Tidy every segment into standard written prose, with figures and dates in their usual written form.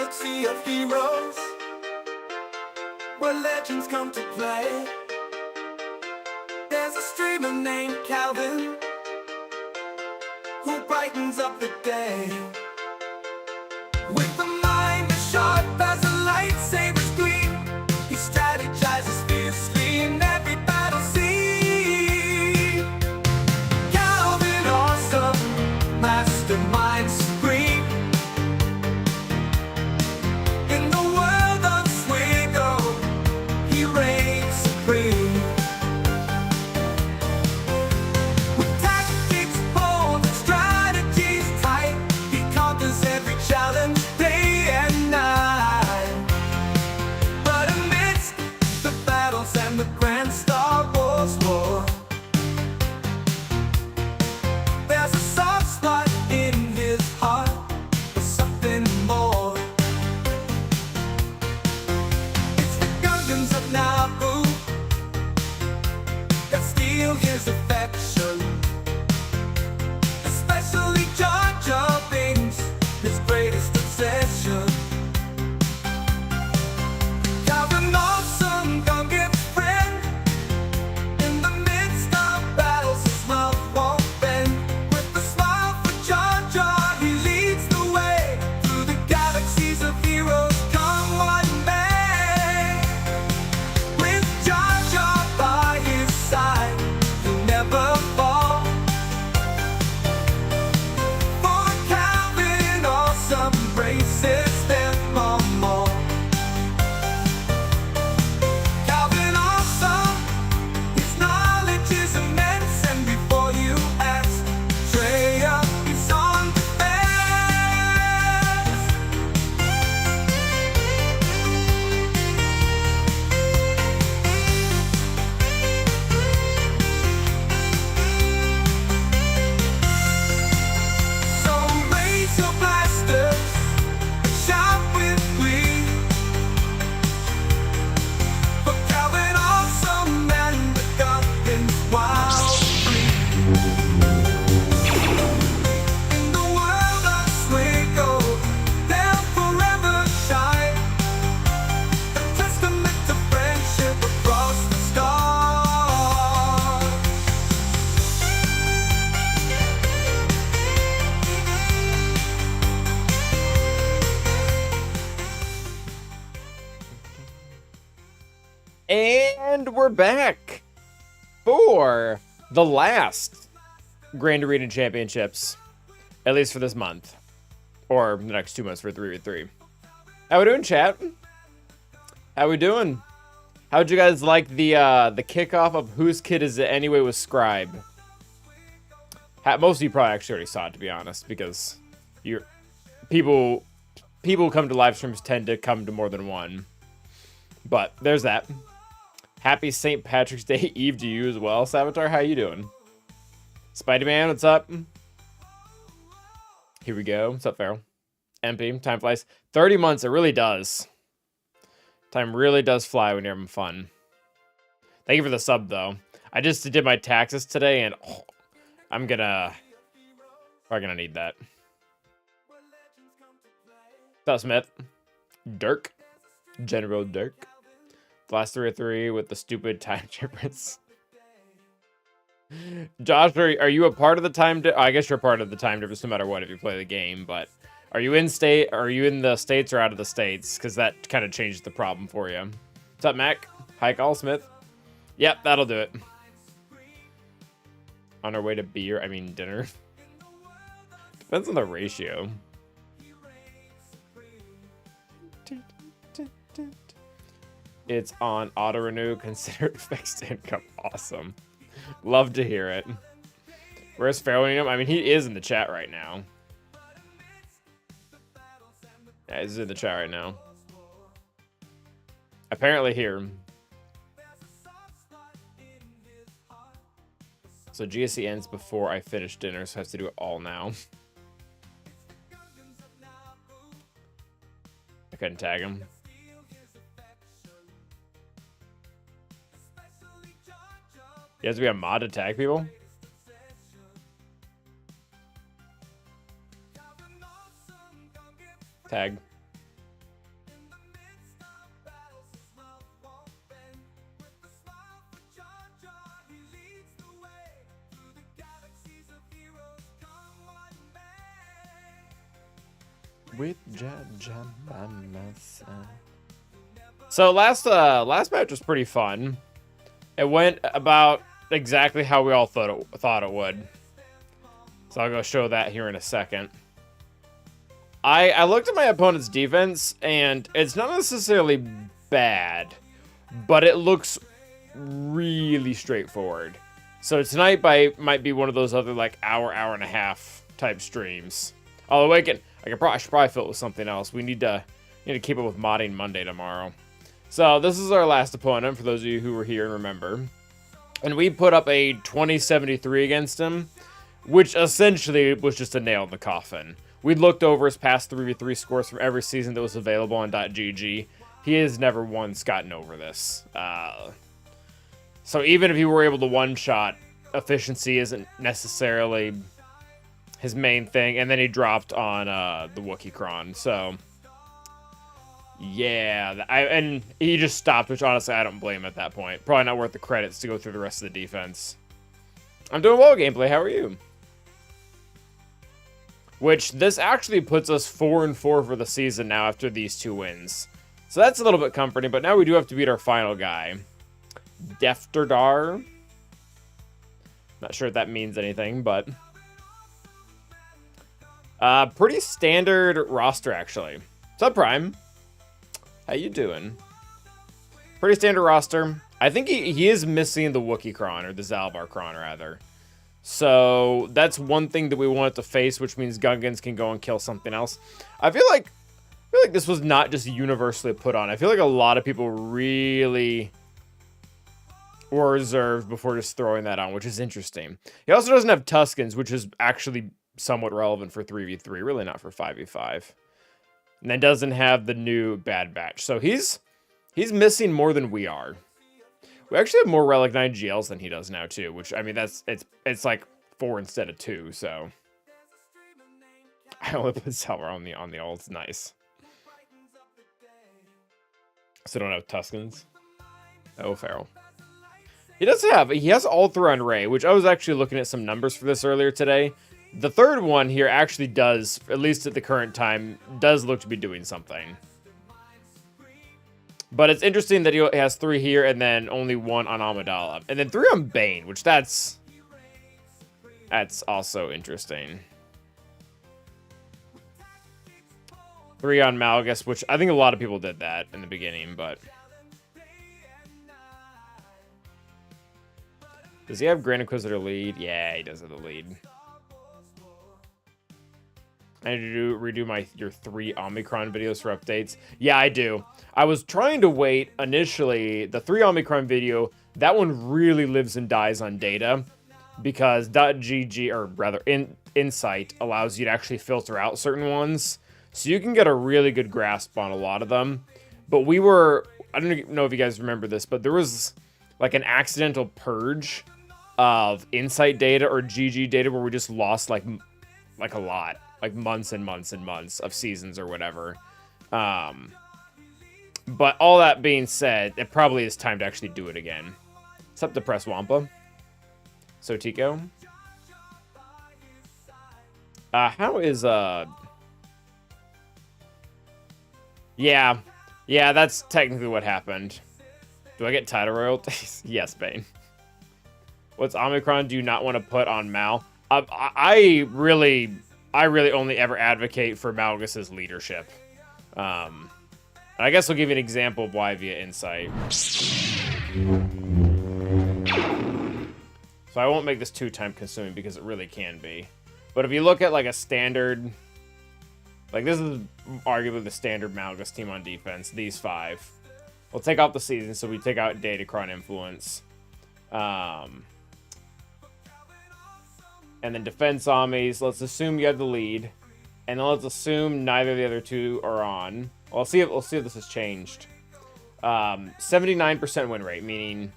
galaxy of heroes where legends come to play. There's a streamer named Calvin who brightens up the day with a mind as sharp as a lightsaber's gleam. He strategizes fiercely in every battle scene. Calvin, awesome mastermind supreme. In the world of Swigo, he reigns supreme. With tactics bold and strategies tight, he conquers every challenge day and night. But amidst the battles and the grand Star Wars war, there's a soft spot in his heart for something more. It's the Gungans of Naboo that steal his affection, especially Jar Jar Binks, his greatest obsession. Calvin, awesome Gungan friend, in the midst of battles his love won't bend. With a smile for Jar Jar, he leads the way through the galaxies of heroes, come what may. With Jar Jar by his side, he'll never fall. For Calvin, awesome embraces them all more. Calvin, awesome, his knowledge is immense, and before you ask, Traya, he's on defense. So raise your blasters and shout with glee for Calvin, awesome, and the Gungans wild free. In the world of Swigo, they'll forever shine, a testament to friendship across the stars. And we're back for the last Grand Arena Championships, at least for this month, or the next 2 months for 3v3. How we doing, chat? How we doing? How'd you guys like the kickoff of Whose Kid Is It Anyway with Scribe? Most of you probably actually already saw it, to be honest, because people who come to live streams tend to come to more than one. But there's that. Happy St. Patrick's Day Eve to you as well. Savitar, how you doing? Spider-Man, what's up? Here we go. What's up, Farrell? MP, time flies. 30 months, it really does. Time really does fly when you're having fun. Thank you for the sub, though. I just did my taxes today, and I'm probably gonna need that. What's up, Smith? Dirk. General Dirk. Last 3-3 with the stupid time difference. Josh, are you a part of the time? I guess you're a part of the time difference no matter what if you play the game, but are you in the States or out of the States? Because that kind of changes the problem for you. What's up, Mac? Hi, Call Smith. Yep, that'll do it. On our way to dinner. Depends on the ratio. It's on auto renew. Consider it fixed income. Awesome. Love to hear it. Where's Farrell? I mean, he is in the chat right now. Yeah, he's in the chat right now. Apparently here. So GSC ends before I finish dinner, so I have to do it all now. I couldn't tag him. You have to be a mod to tag people? Tag. with Jam by my side. So last match was pretty fun. It went about exactly how we all thought it would. So I'll go show that here in a second. I looked at my opponent's defense, and it's not necessarily bad, but it looks really straightforward. So tonight might be one of those other like hour and a half type streams. Although I should probably fill it with something else. We need to keep up with modding Monday tomorrow. So this is our last opponent for those of you who were here and remember. And we put up a 2073 against him, which essentially was just a nail in the coffin. We looked over his past 3v3 scores from every season that was available on .gg. He has never once gotten over this. So even if he were able to one-shot, efficiency isn't necessarily his main thing. And then he dropped on the Datacron. So yeah, and he just stopped, which honestly I don't blame him at that point. Probably not worth the credits to go through the rest of the defense. I'm doing well, gameplay. How are you? Which, this actually puts us 4-4 for the season now after these 2 wins. So that's a little bit comforting, but now we do have to beat our final guy. Defterdar. Not sure if that means anything, but... pretty standard roster, actually. What's up, Prime? How you doing? Pretty standard roster. I think he is missing the Datacron, or the Zalbarcron, rather. So that's one thing that we wanted to face, which means Gungans can go and kill something else. I feel like this was not just universally put on. I feel like a lot of people really were reserved before just throwing that on, which is interesting. He also doesn't have Tuscans, which is actually somewhat relevant for 3v3, really not for 5v5. And then doesn't have the new Bad Batch. So he's missing more than we are. We actually have more Relic 9 GLs than he does now too, which I mean it's like 4 instead of 2, so I only put Salvar on the ults. Nice. So don't have Tuscans. Oh, Feral. He has all 3 on Ray, which I was actually looking at some numbers for this earlier today. The third one here actually does, at least at the current time, does look to be doing something. But it's interesting that he has 3 here and then only 1 on Amidala. And then 3 on Bane, which that's also interesting. 3 on Malgus, which I think a lot of people did that in the beginning, but... Does he have Grand Inquisitor lead? Yeah, he does have the lead. I need to redo your 3 Omicron videos for updates. Yeah, I do. I was trying to wait initially. The 3 Omicron video, that one really lives and dies on data because .gg, or rather Insight, allows you to actually filter out certain ones. So you can get a really good grasp on a lot of them. But I don't know if you guys remember this, but there was like an accidental purge of Insight data or GG data where we just lost like a lot. Like months and months and months of seasons or whatever. But all that being said, it probably is time to actually do it again. It's up to Press Wampa. So Tico. How is Yeah, that's technically what happened. Do I get title royalties? Yes, Bane. What's Omicron do you not want to put on Mal? I really only ever advocate for Malgus's leadership. I guess I'll give you an example of why via Insight. So I won't make this too time consuming because it really can be. But if you look at like a standard, like this is arguably the standard Malgus team on defense, these 5. We'll take out the season, so we take out Datacron influence. And then defense armies, let's assume you have the lead. And then let's assume neither of the other 2 are on. Well, we'll see if this has changed. 79% win rate, meaning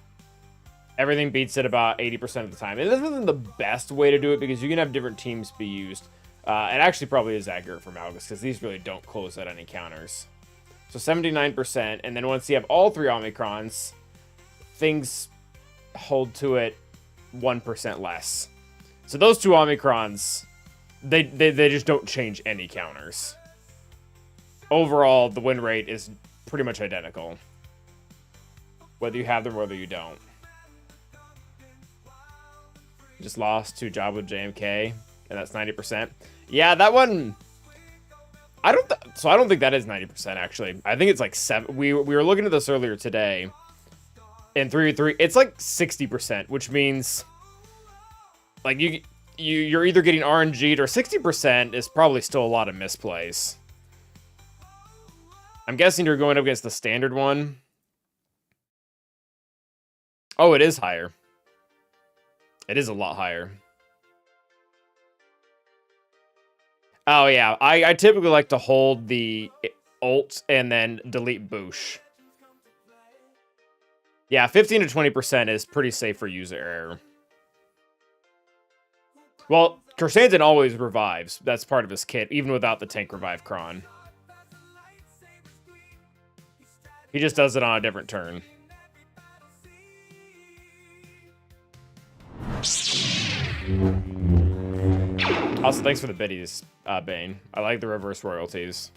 everything beats it about 80% of the time. And this isn't the best way to do it because you can have different teams be used. It actually probably is accurate for Malgus because these really don't close out any counters. So 79%, and then once you have all 3 Omicrons, things hold to it 1% less. So those 2 Omicrons, they just don't change any counters. overall, the win rate is pretty much identical. Whether you have them or whether you don't. Just lost to job with JMK, and that's 90%. Yeah, that one... I don't think that is 90%, actually. I think it's like 7... We were looking at this earlier today. In 3v3, it's like 60%, which means... Like, you're either getting RNG'd or 60% is probably still a lot of misplays. I'm guessing you're going up against the standard one. Oh, it is higher. It is a lot higher. Oh, yeah. I typically like to hold the ult and then delete Boosh. Yeah, 15 to 20% is pretty safe for user error. Well, Kersantin always revives. That's part of his kit, even without the tank revive cron. He just does it on a different turn. Also, thanks for the biddies, Bane. I like the reverse royalties.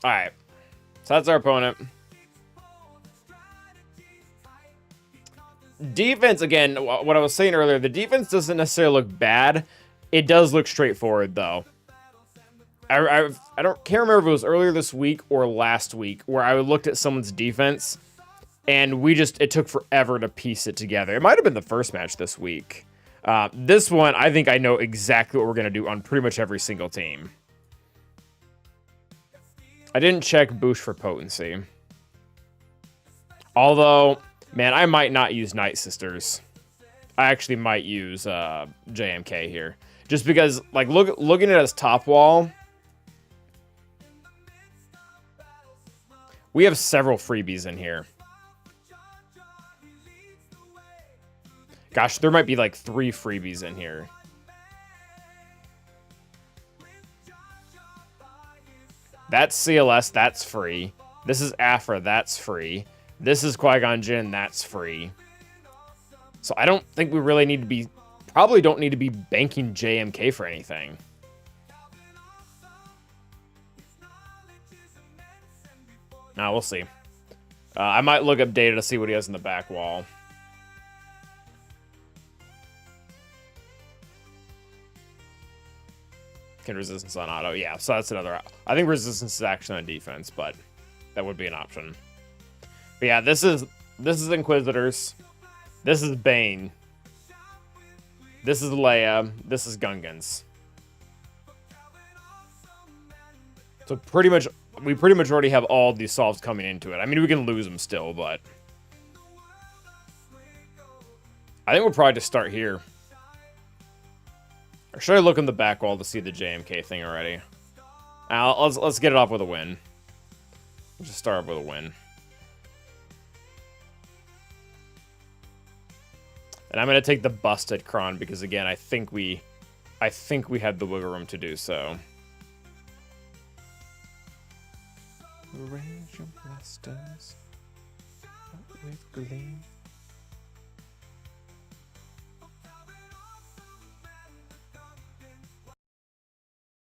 Alright. So that's our opponent. Defense, again, what I was saying earlier, the defense doesn't necessarily look bad. It does look straightforward, though. I can't remember if it was earlier this week or last week where I looked at someone's defense and it took forever to piece it together. It might have been the first match this week. This one, I think I know exactly what we're going to do on pretty much every single team. I didn't check Boosh for potency. Although, man, I might not use Night Sisters. I actually might use JMK here. Just because, like, looking at his top wall, we have several freebies in here. Gosh, there might be like 3 freebies in here. That's CLS, that's free. This is Afra, that's free. This is Qui-Gon Jinn, that's free. So I don't think we really need to be... Probably don't need to be banking JMK for anything. Nah, we'll see. I might look up data to see what he has in the back wall. Can resistance on auto. Yeah, so that's another... I think resistance is actually on defense, but that would be an option. But yeah, this is Inquisitors. This is Bane. This is Leia. This is Gungans. So we pretty much already have all these solves coming into it. I mean, we can lose them still, but... I think we'll probably just start here. Or should I look in the back wall to see the JMK thing already? Let's get it off with a win. Let's just start off with a win. And I'm going to take the busted Kron because, again, I think we had the wiggle room to do so. Arrange your blasters with gleam.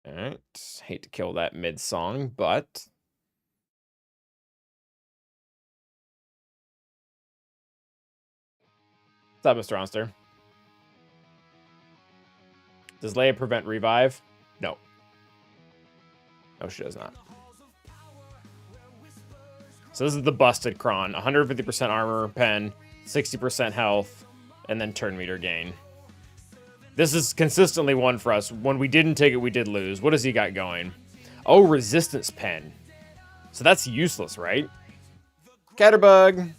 Alright, hate to kill that mid-song, but... What's up, Mr. Onster? Does Leia prevent revive? No. No, she does not. So this is the busted Kron. 150% armor, pen, 60% health, and then turn meter gain. This is consistently one for us. When we didn't take it, we did lose. What has he got going? Oh, resistance pen. So that's useless, right? Catterbug.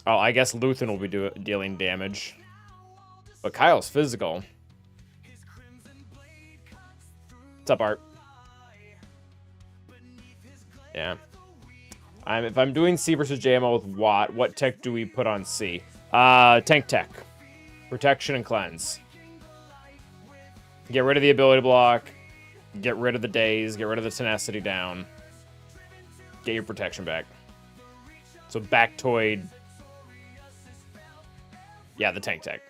Oh, I guess Luthen will be dealing damage. But Kyle's physical. What's up, Art? Yeah. If I'm doing C versus JMO with Watt, what tech do we put on C? Tank tech. Protection and cleanse. Get rid of the ability block. Get rid of the daze. Get rid of the tenacity down. Get your protection back. So Bactoid. Yeah, the tank tech.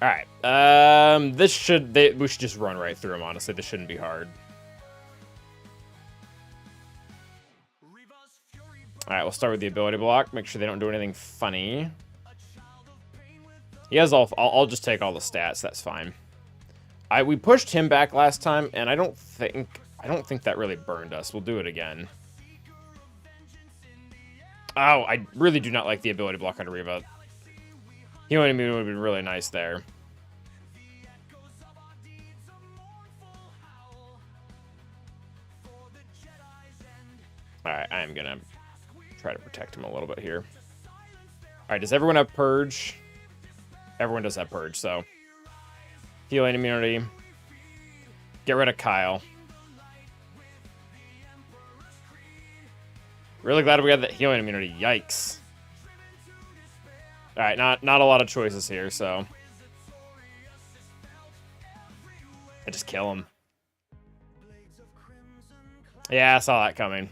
All right. We should just run right through them. Honestly, this shouldn't be hard. All right, we'll start with the ability block. Make sure they don't do anything funny. He has all. I'll just take all the stats. That's fine. We pushed him back last time, and I don't think that really burned us. We'll do it again. Oh, I really do not like the ability block on Reva. Healing Immune would have been really nice there. Alright, I am gonna try to protect him a little bit here. Alright, does everyone have Purge? Everyone does have Purge, so... Healing Immunity. Get rid of Kyle. Really glad we got that healing immunity. Yikes. Alright, not a lot of choices here, so... I just kill him. Yeah, I saw that coming.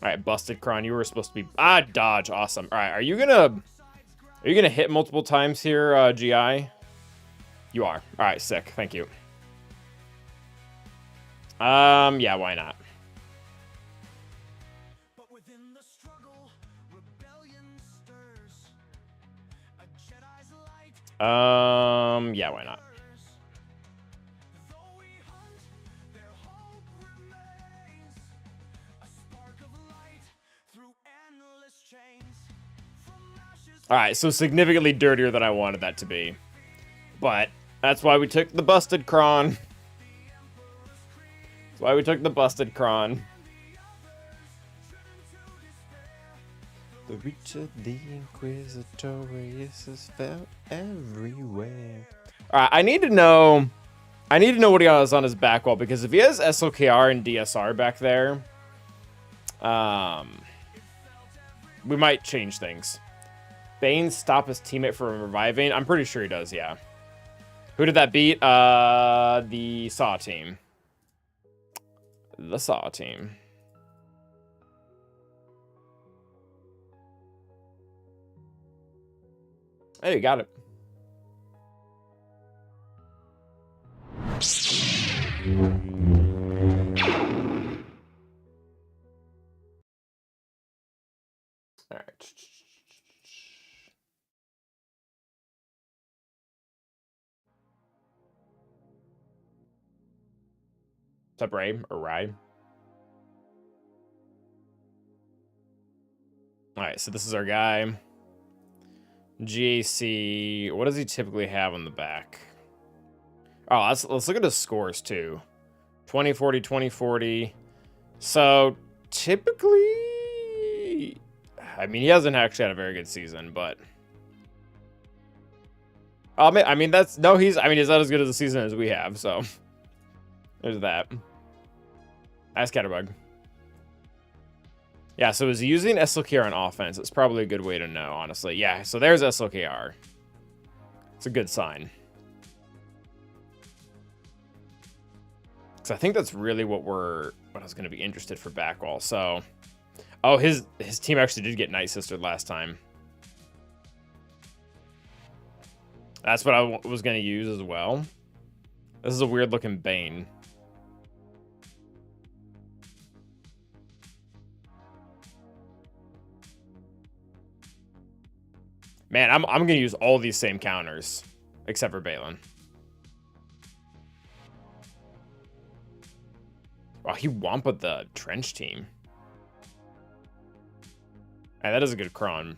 Alright, busted Kron. You were supposed to be... dodge. Awesome. Alright, are you gonna hit multiple times here, GI? You are. Alright, sick. Thank you. Yeah, why not? Yeah, why not? Alright, so significantly dirtier than I wanted that to be. But that's why we took the busted Kron. That's why we took the busted Kron. The reach of the Inquisitorius is felt everywhere. Alright, I need to know what he has on his back wall, because if he has SLKR and DSR back there, we might change things. Bane stop his teammate from reviving? I'm pretty sure he does, yeah. Who did that beat? The Saw team. The Saw team. Hey, you got it. All right. What's up, Ray? Or Rye? Alright, so this is our guy. GAC. What does he typically have on the back? Oh, let's look at his scores, too. 2040, 2040. So, typically... I mean, he hasn't actually had a very good season, but... I mean, that's... No, he's not as good as a season as we have, so... There's that. Ask Catterbug. Yeah, so is he using SLKR on offense? It's probably a good way to know, honestly. Yeah, so there's SLKR. It's a good sign. So I think that's really what I was going to be interested for backwall. So, oh, his team actually did get Night Sister last time. That's what I was going to use as well. This is a weird looking Bane. Man, I'm going to use all these same counters, except for Balin. Wow, he wampa the trench team. Hey, that is a good Kron.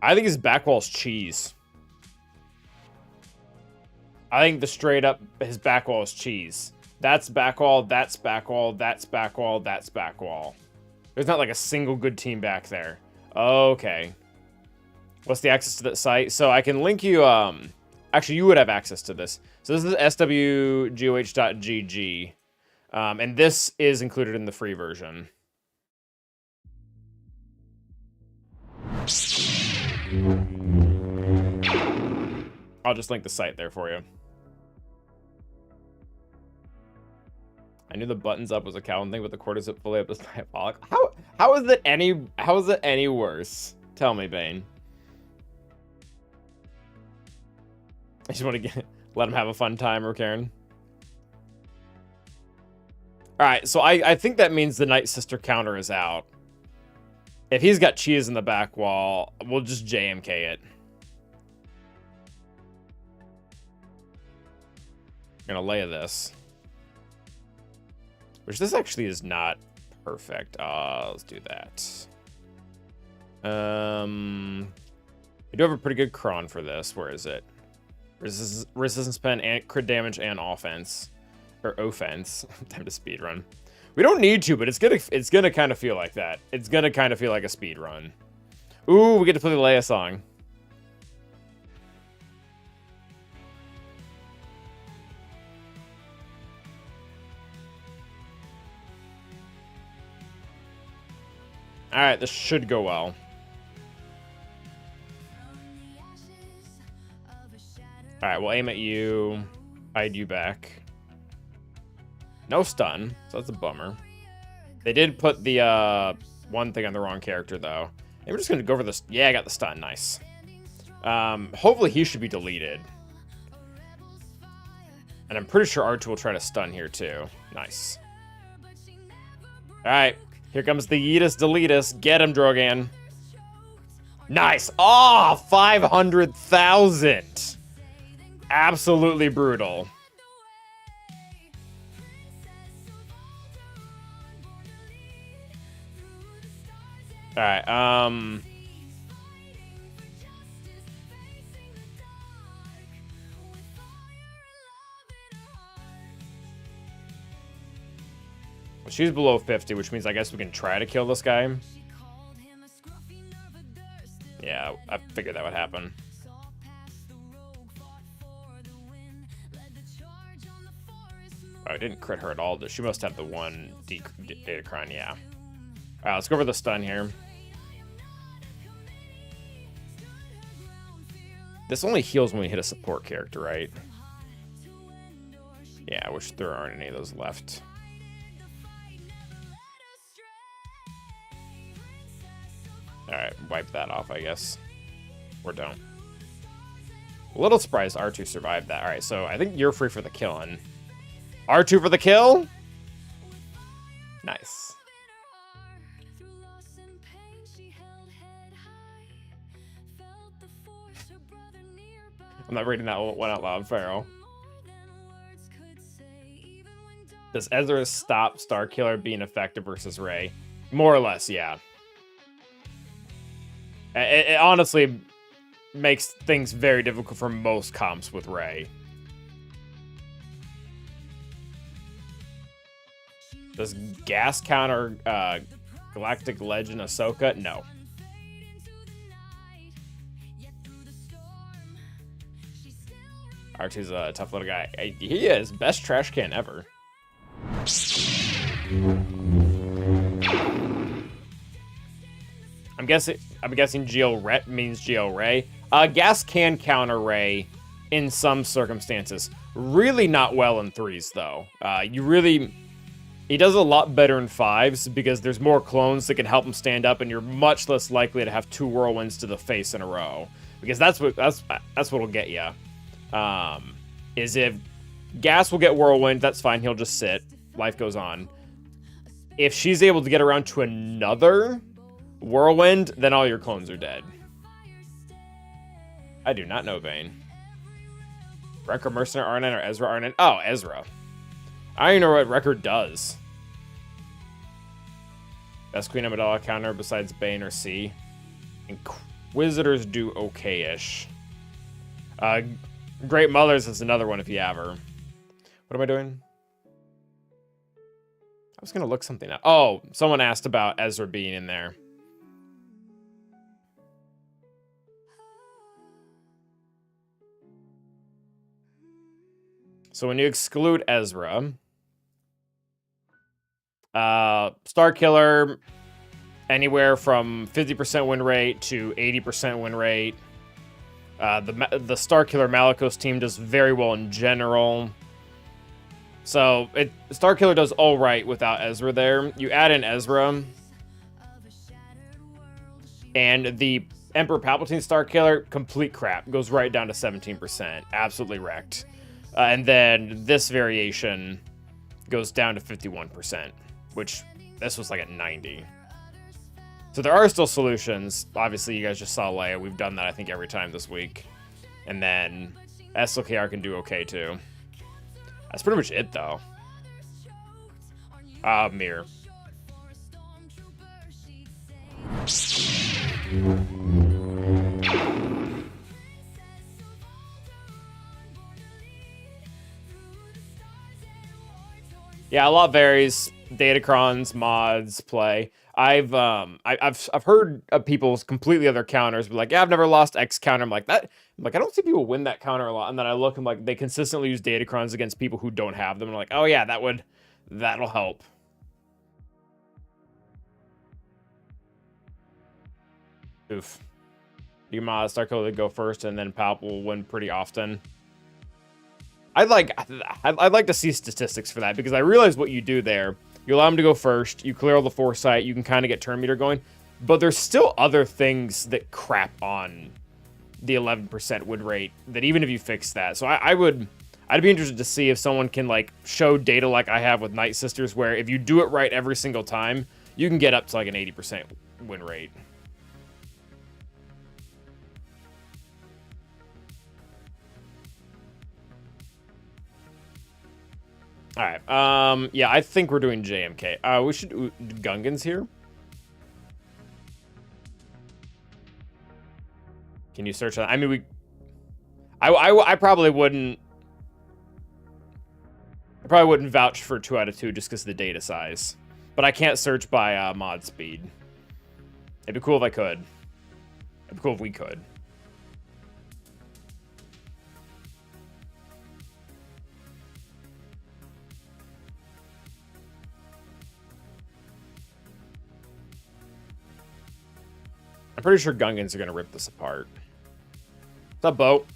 I think his backwall's cheese. I think the straight up, his backwall is cheese. That's backwall, that's backwall, that's backwall, that's backwall. There's not like a single good team back there. Okay. What's the access to that site? So I can link you, actually you would have access to this. So this is swgoh.gg. And this is included in the free version. I'll just link the site there for you. I knew the buttons up was a Calvin thing, but the quarter zip fully up is diabolic. How is it any worse? Tell me, Bane. I just want to let him have a fun time, or Karen. All right, so I think that means the Night Sister counter is out. If he's got cheese in the back wall, we'll just JMK it. I'm gonna lay this. Which this actually is not perfect. Let's do that. We do have a pretty good cron for this. Where is it? Resistance pen and crit damage and offense. Or offense. Time to speedrun. We don't need to, but it's gonna kind of feel like that. It's gonna kind of feel like a speedrun. Ooh, we get to play the Leia song. All right, this should go well. All right, we'll aim at you, hide you back. No stun, so that's a bummer. They did put the one thing on the wrong character, though. And we're just gonna go for this. Yeah, I got the stun, nice. Hopefully he should be deleted. And I'm pretty sure R2 will try to stun here, too. Nice. All right. Here comes the Yeetus Deletus. Get him, Drogan. Nice. Oh, 500,000. Absolutely brutal. All right. Well, she's below 50, which means I guess we can try to kill this guy. Yeah, I figured that would happen. Oh, I didn't crit her at all. She must have the one Datacron, yeah. All right, let's go for the stun here. This only heals when we hit a support character, right? Yeah, which there aren't any of those left. Alright, wipe that off, I guess. Or don't. A little surprised R2 survived that. Alright, so I think you're free for the killing. R2 for the kill? Nice. I'm not reading that one out loud, Pharaoh. Does Ezra stop Starkiller being effective versus Rey? More or less, yeah. It honestly makes things very difficult for most comps with Rey. Does gas counter Galactic Legend Ahsoka? No. R2's a tough little guy. He is. Best trash can ever. I'm guessing Geo Ret means Geo Rey. Gas can counter Rey in some circumstances. Really not well in 3s, though. He does a lot better in 5s because there's more clones that can help him stand up, and you're much less likely to have 2 whirlwinds to the face in a row. Because that's what'll get you. Is if Gas will get whirlwind, that's fine. He'll just sit. Life goes on. If she's able to get around to another whirlwind, then all your clones are dead. I do not know Vayne. Wrecker Mercenary R9 or Ezra R9? Oh, Ezra. I don't even know what Wrecker does. Best Queen Amidala counter besides Bane or C. Inquisitors do okay-ish. Great Mothers is another one if you have her. What am I doing? I was going to look something up. Oh, someone asked about Ezra being in there. So when you exclude Ezra, Starkiller, anywhere from 50% win rate to 80% win rate. The Starkiller Malicos team does very well in general. So Starkiller does all right without Ezra there. You add in Ezra, and the Emperor Palpatine Starkiller, complete crap, goes right down to 17%, absolutely wrecked. And then this variation goes down to 51%, which this was like at 90. So there are still solutions. Obviously, you guys just saw Leia. We've done that, I think, every time this week. And then SLKR can do okay, too. That's pretty much it, though. Mirror. Yeah, a lot varies. Datacrons, mods, play. I've heard of people's completely other counters, but like, yeah, I've never lost X counter. I'm like, I don't see people win that counter a lot. And then I look and like, they consistently use Datacrons against people who don't have them. I'm like, oh yeah, that'll help. Oof. You mod Starkiller to go first, and then Palp will win pretty often. I'd like to see statistics for that, because I realize what you do there. You allow him to go first, you clear all the foresight, you can kind of get turn meter going, but there's still other things that crap on the 11% win rate, that even if you fix that. So I'd be interested to see if someone can like show data like I have with Night Sisters, where if you do it right every single time, you can get up to like an 80% win rate. All right. Yeah, I think we're doing JMK. We should do Gungans here. Can you search on? I mean, I probably wouldn't. I probably wouldn't vouch for 2 out of 2 just because of the data size. But I can't search by mod speed. It'd be cool if I could. It'd be cool if we could. I'm pretty sure Gungans are going to rip this apart. What's up, Bo?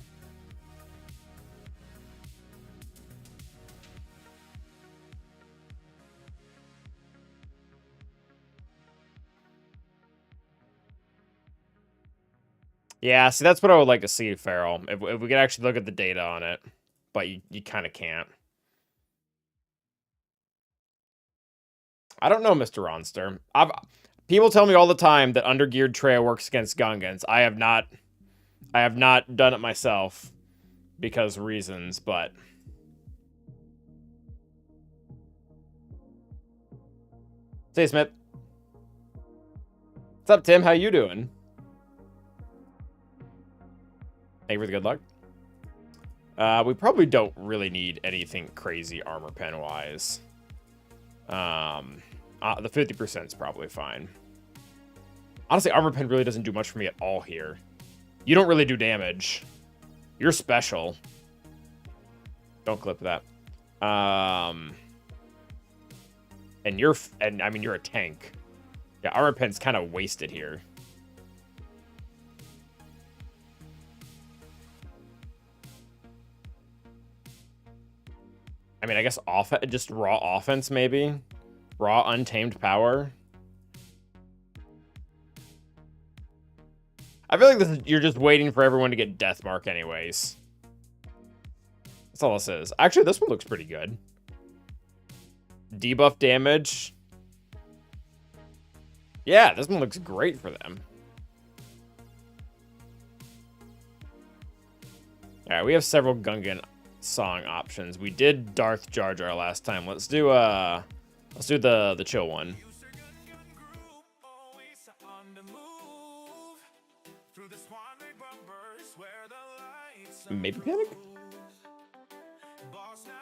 Yeah, see, that's what I would like to see, Farrell. If we could actually look at the data on it. But you kind of can't. I don't know, Mr. Ronster. People tell me all the time that undergeared Traya works against Gungans. I have not done it myself because reasons, but Stay Smith. What's up, Tim? How you doing? Thank you for the good luck. We probably don't really need anything crazy armor pen wise. The 50% is probably fine. Honestly, armor pen really doesn't do much for me at all here. You don't really do damage. You're special. Don't clip that. And I mean, you're a tank. Yeah, armor pen's kind of wasted here. I mean, I guess just raw offense, maybe. Raw untamed power. I feel like you're just waiting for everyone to get death mark anyways. That's all this is. Actually, this one looks pretty good. Debuff damage. Yeah, this one looks great for them. Alright, we have several Gungan song options. We did Darth Jar Jar last time. Let's do the chill one. Maybe Panic?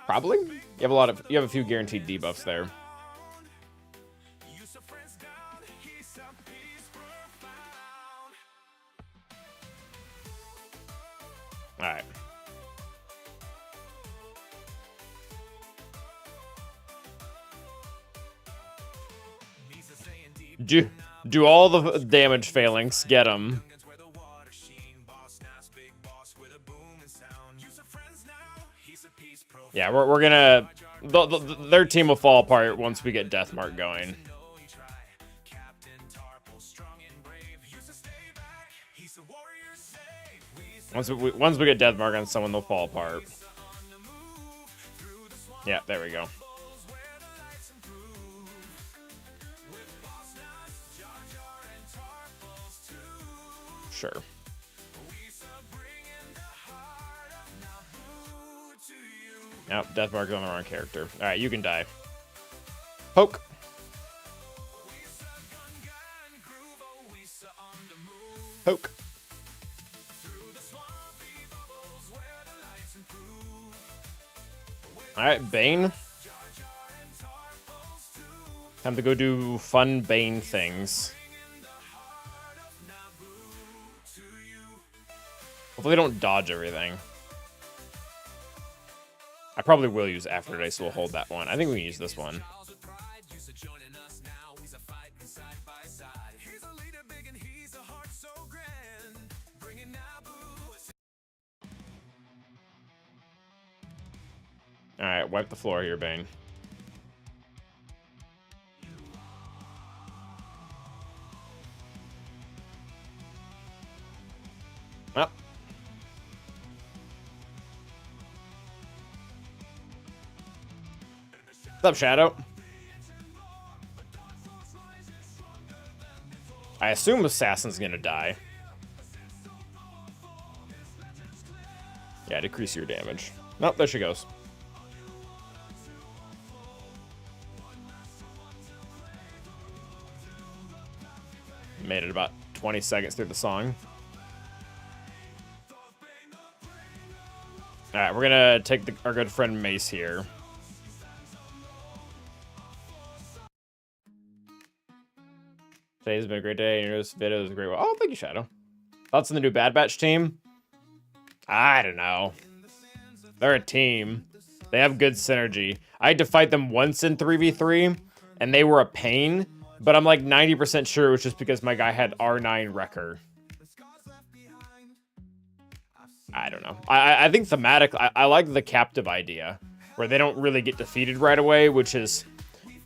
Probably. You have a few guaranteed debuffs there. All right. Do all the damage failings. Get them. Yeah, we're gonna... their team will fall apart once we get Deathmark going. Once we get Deathmark on someone, they'll fall apart. Yeah, there we go. Sure. Nope, Deathmark's on the wrong character. Alright, you can die. Poke. Poke. Alright, Bane. Time to go do fun Bane things. Hopefully they don't dodge everything. I probably will use Afterday, so we'll hold that one. I think we can use this one. Alright, wipe the floor here, Bane. Well. What's up, Shadow? I assume Assassin's gonna die. Yeah, decrease your damage. Nope, there she goes. Made it about 20 seconds through the song. Alright, we're gonna take our good friend Mace here. Today's been a great day, and your video was a great one. Oh, thank you, Shadow. Thoughts on the new Bad Batch team? I don't know. They're a team. They have good synergy. I had to fight them once in 3v3, and they were a pain. But I'm like 90% sure it was just because my guy had R9 Wrecker. I don't know. I think thematic, I like the captive idea, where they don't really get defeated right away, which is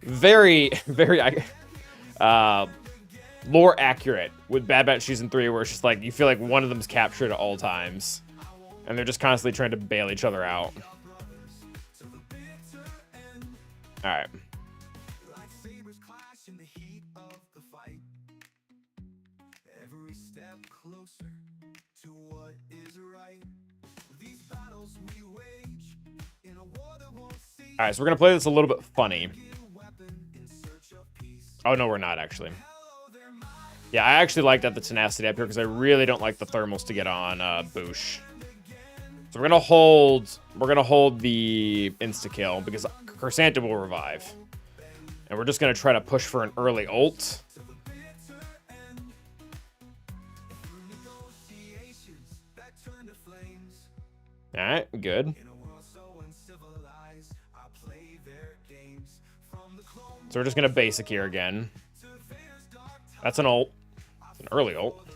very, very lore accurate with Bad Batch Season 3, where it's just like, you feel like one of them's captured at all times. And they're just constantly trying to bail each other out. Alright. Alright, so we're gonna play this a little bit funny. Oh, no, we're not, actually. Yeah, I actually like that the tenacity up here because I really don't like the thermals to get on Boosh. So we're gonna hold the insta-kill because Chrysanthemum will revive. And we're just gonna try to push for an early ult. Alright, good. So we're just gonna basic here again. That's an ult. It's an early ult.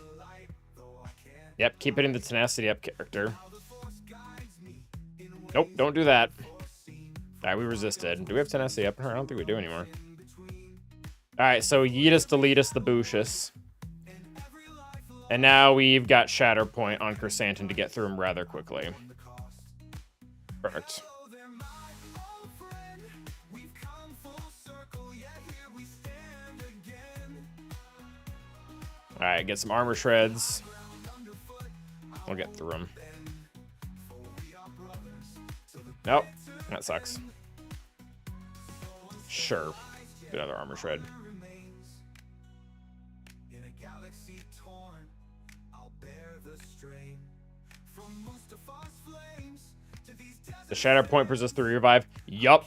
Yep, keep hitting the tenacity up character. Nope, don't do that. Alright, we resisted. Do we have tenacity up? I don't think we do anymore. Alright, so Yeetus, Deletus, the Boocious. And now we've got Shatter Point on Chrysanthemum to get through him rather quickly. Perfect. Alright, get some armor shreds. We'll get through them. Nope, that sucks. Sure. Get another armor shred. The Shatter Point persists through revive. Yup.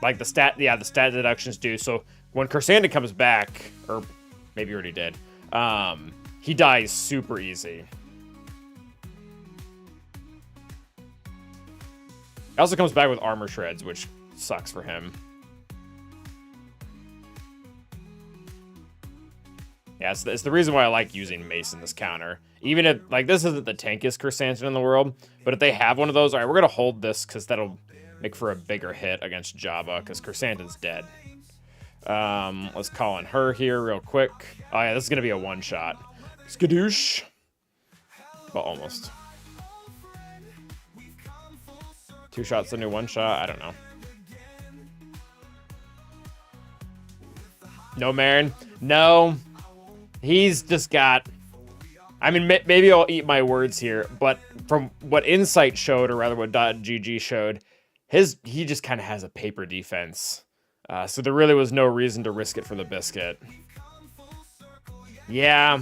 Like the stat deductions do. So when Chrysanthemum comes back, or maybe he already did, he dies super easy. He also comes back with armor shreds, which sucks for him. Yeah, it's the reason why I like using Mace in this counter. Even if, like, this isn't the tankiest Chrysanthemum in the world, but if they have one of those, all right, we're going to hold this because that'll make for a bigger hit against Jabba, because Chrysanthemum's dead. Let's call in her here real quick. Oh yeah, this is gonna be a one-shot. Skadoosh. Well, almost. 2 shots to new 1 shot. I don't know. No, Marin. No. He's just got... I mean, maybe I'll eat my words here, but from what Insight showed, or rather what .gg showed, he just kind of has a paper defense. So there really was no reason to risk it for the biscuit. Yeah.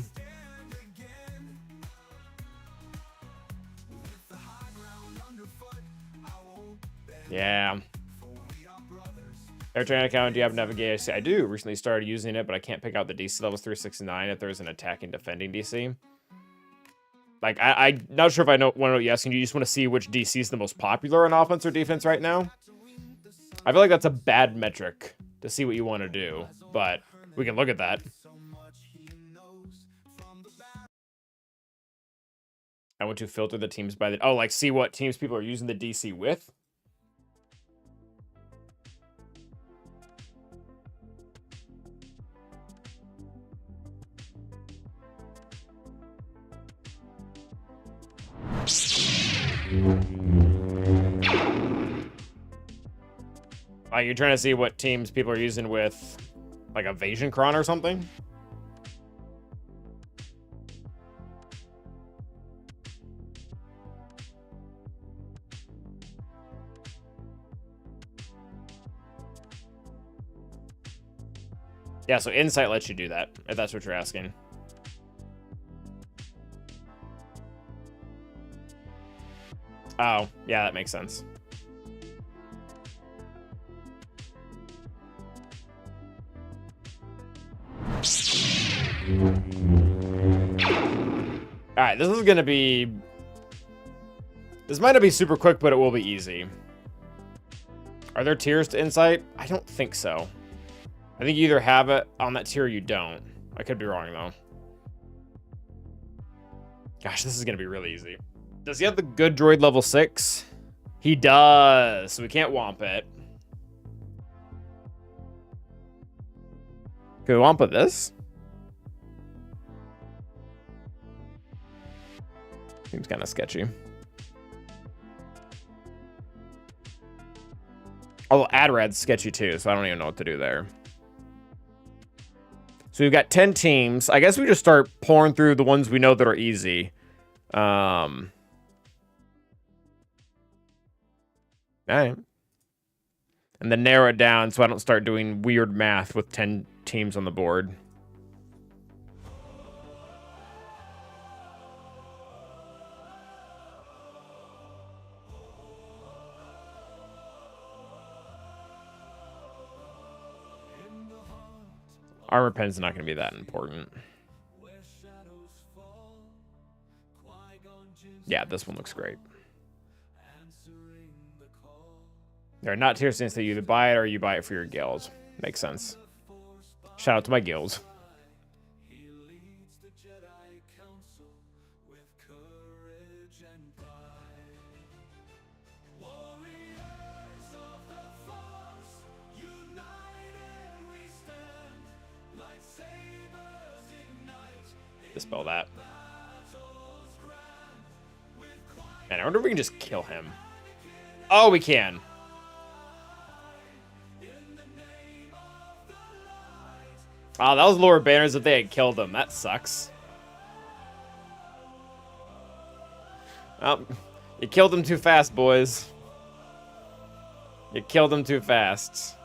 Yeah. Air account, do you have Navigate? I do. Recently started using it, but I can't pick out the DC levels 369 if there's an attacking defending DC. Like, I'm not sure if I want to know what you're asking. You just want to see which DC is the most popular on offense or defense right now? I feel like that's a bad metric to see what you want to do, but we can look at that. I want to filter the teams by the... Oh, like see what teams people are using the DC with? You're trying to see what teams people are using with, like, Evasion Cron or something? Yeah, so Insight lets you do that, if that's what you're asking. Oh, yeah, that makes sense. Alright, this is gonna be... This might not be super quick, but it will be easy. Are there tiers to Insight? I don't think so. I think you either have it on that tier or you don't. I could be wrong, though. Gosh, this is gonna be really easy. Does he have the good droid level 6? He does, so we can't womp it. Can we womp this? Seems kind of sketchy. Although Adrad's sketchy too, so I don't even know what to do there. So we've got 10 teams. I guess we just start pouring through the ones we know that are easy. All right. And then narrow it down so I don't start doing weird math with 10 teams on the board. Armor pen's not going to be that important. Yeah, this one looks great. They're not tier since you either buy it or you buy it for your guild. Makes sense. Shout out to my guild. Dispel that. Man, I wonder if we can just kill him. Oh, we can. Oh, that was lower banners if they had killed him. That sucks. Oh, you killed him too fast, boys. You killed him too fast.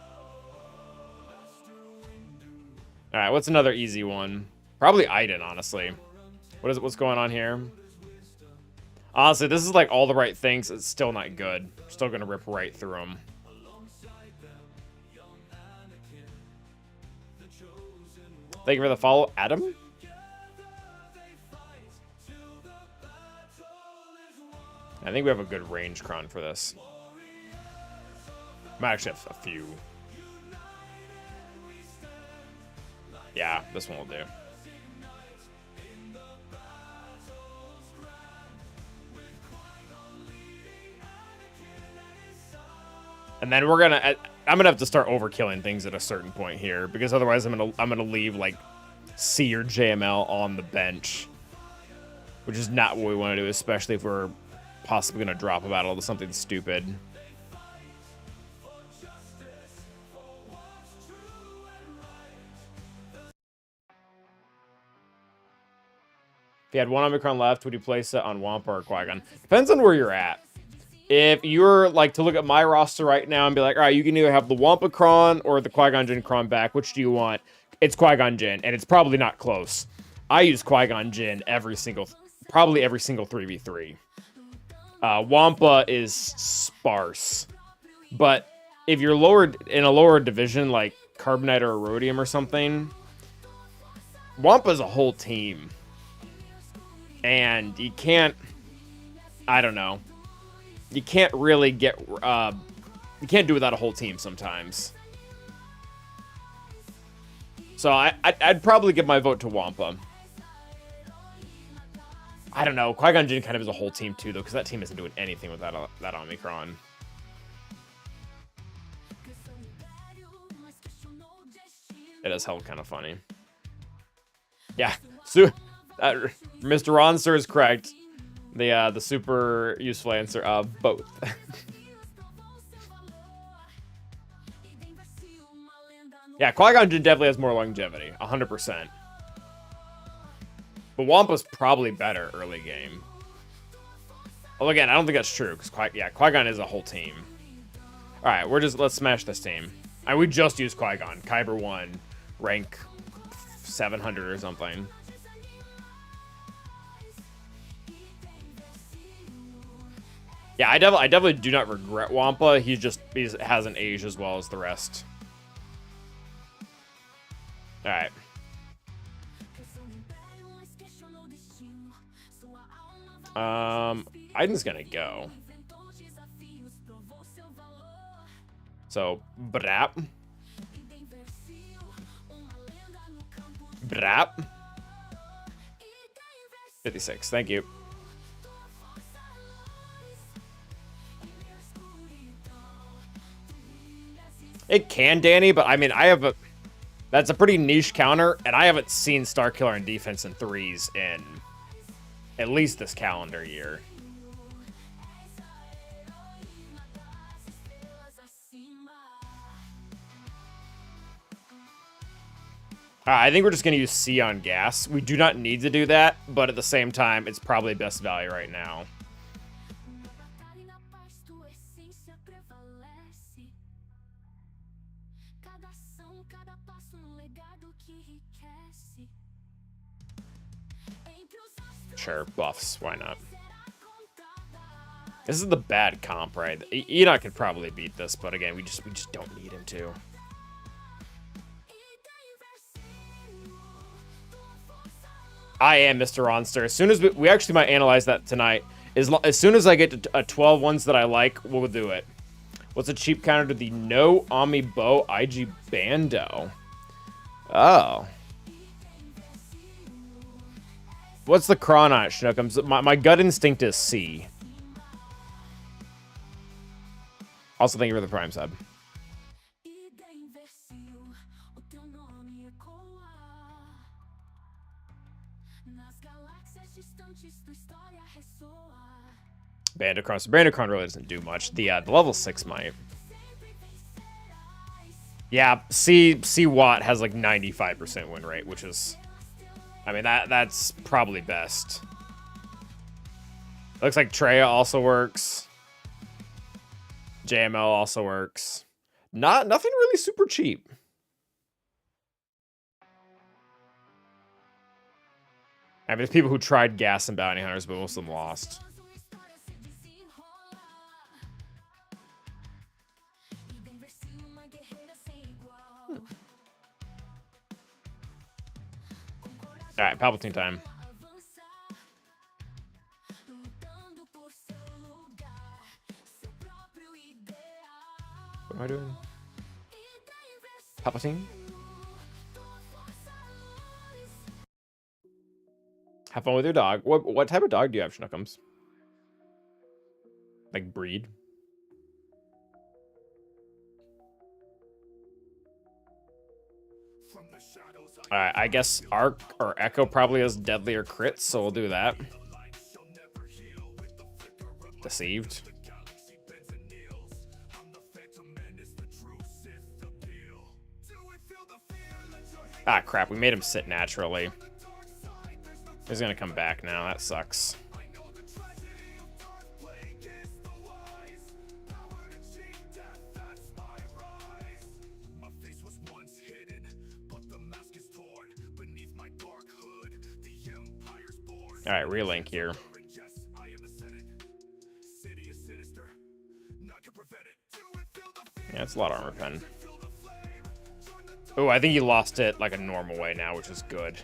Alright, what's another easy one? Probably Iden, honestly. What's going on here? Honestly, this is like all the right things. It's still not good. Still gonna rip right through them. Thank you for the follow, Adam. I think we have a good range cron for this. Might actually have a few. Yeah, this one will do. And then I'm gonna have to start overkilling things at a certain point here, because otherwise I'm gonna leave like C or JML on the bench, which is not what we want to do, especially if we're possibly gonna drop a battle to something stupid. If you had one Omicron left, would you place it on Wampa or Qui-Gon? Depends on where you're at. If you're like to look at my roster right now and be like, all right, you can either have the Wampacron or the Qui-Gon Jinn Cron back. Which do you want? It's Qui-Gon Jinn, and it's probably not close. I use Qui-Gon Jinn probably every single 3v3. Wampa is sparse. But if you're in a lower division like Carbonite or Rhodium or something, Wampa's a whole team. And you can't, I don't know. You can't really you can't do without a whole team sometimes. So I'd probably give my vote to Wampa. I don't know. Qui-Gon Jinn kind of is a whole team too, though, because that team isn't doing anything with that Omicron. It is held kind of funny. Yeah, Mr. Ronster is correct. The super useful answer of both. Yeah, Qui-Gon Jinn definitely has more longevity, 100%. But Wampa's probably better early game. Well, again, I don't think that's true, because Qui-Gon is a whole team. All right, let's smash this team. We just used Qui-Gon, Kyber 1, rank 700 or something. Yeah, I definitely do not regret Wampa. He hasn't aged as well as the rest. All right. Aiden's gonna go. So, Brap. 56, thank you. It can, Danny, but I mean, that's a pretty niche counter, and I haven't seen Starkiller in defense in 3s in at least this calendar year. I think we're just going to use C on gas. We do not need to do that, but at the same time, it's probably best value right now. Sure, buffs, why not? This is the bad comp, right? Enoch could probably beat this, but again, we just don't need him to. I am Mr. Ronster. As soon as we actually might analyze that tonight. As soon as I get to 12 ones that I like, we'll do it. What's a cheap counter to the no Ami Bo IG Bando? Oh. What's the cron on it, Schnookums? My gut instinct is C. Also, thank you for the Prime sub. Bandacron. So Bandacron really doesn't do much. The level 6 might. Yeah, C Watt has like 95% win rate, which is, I mean, that's probably best. Looks like Treya also works. JML also works. Nothing really super cheap. I mean, there's people who tried gas and bounty hunters, but most of them lost. All right, Palpatine time. What am I doing? Palpatine? Have fun with your dog. What type of dog do you have, Schnookums? Like breed? Alright, I guess Arc or Echo probably has deadlier crits, so we'll do that. Deceived. Ah, crap. We made him sit naturally. He's gonna come back now. That sucks. Alright, relink here. Yeah, it's a lot of armor pen. Oh, I think he lost it like a normal way now, which is good.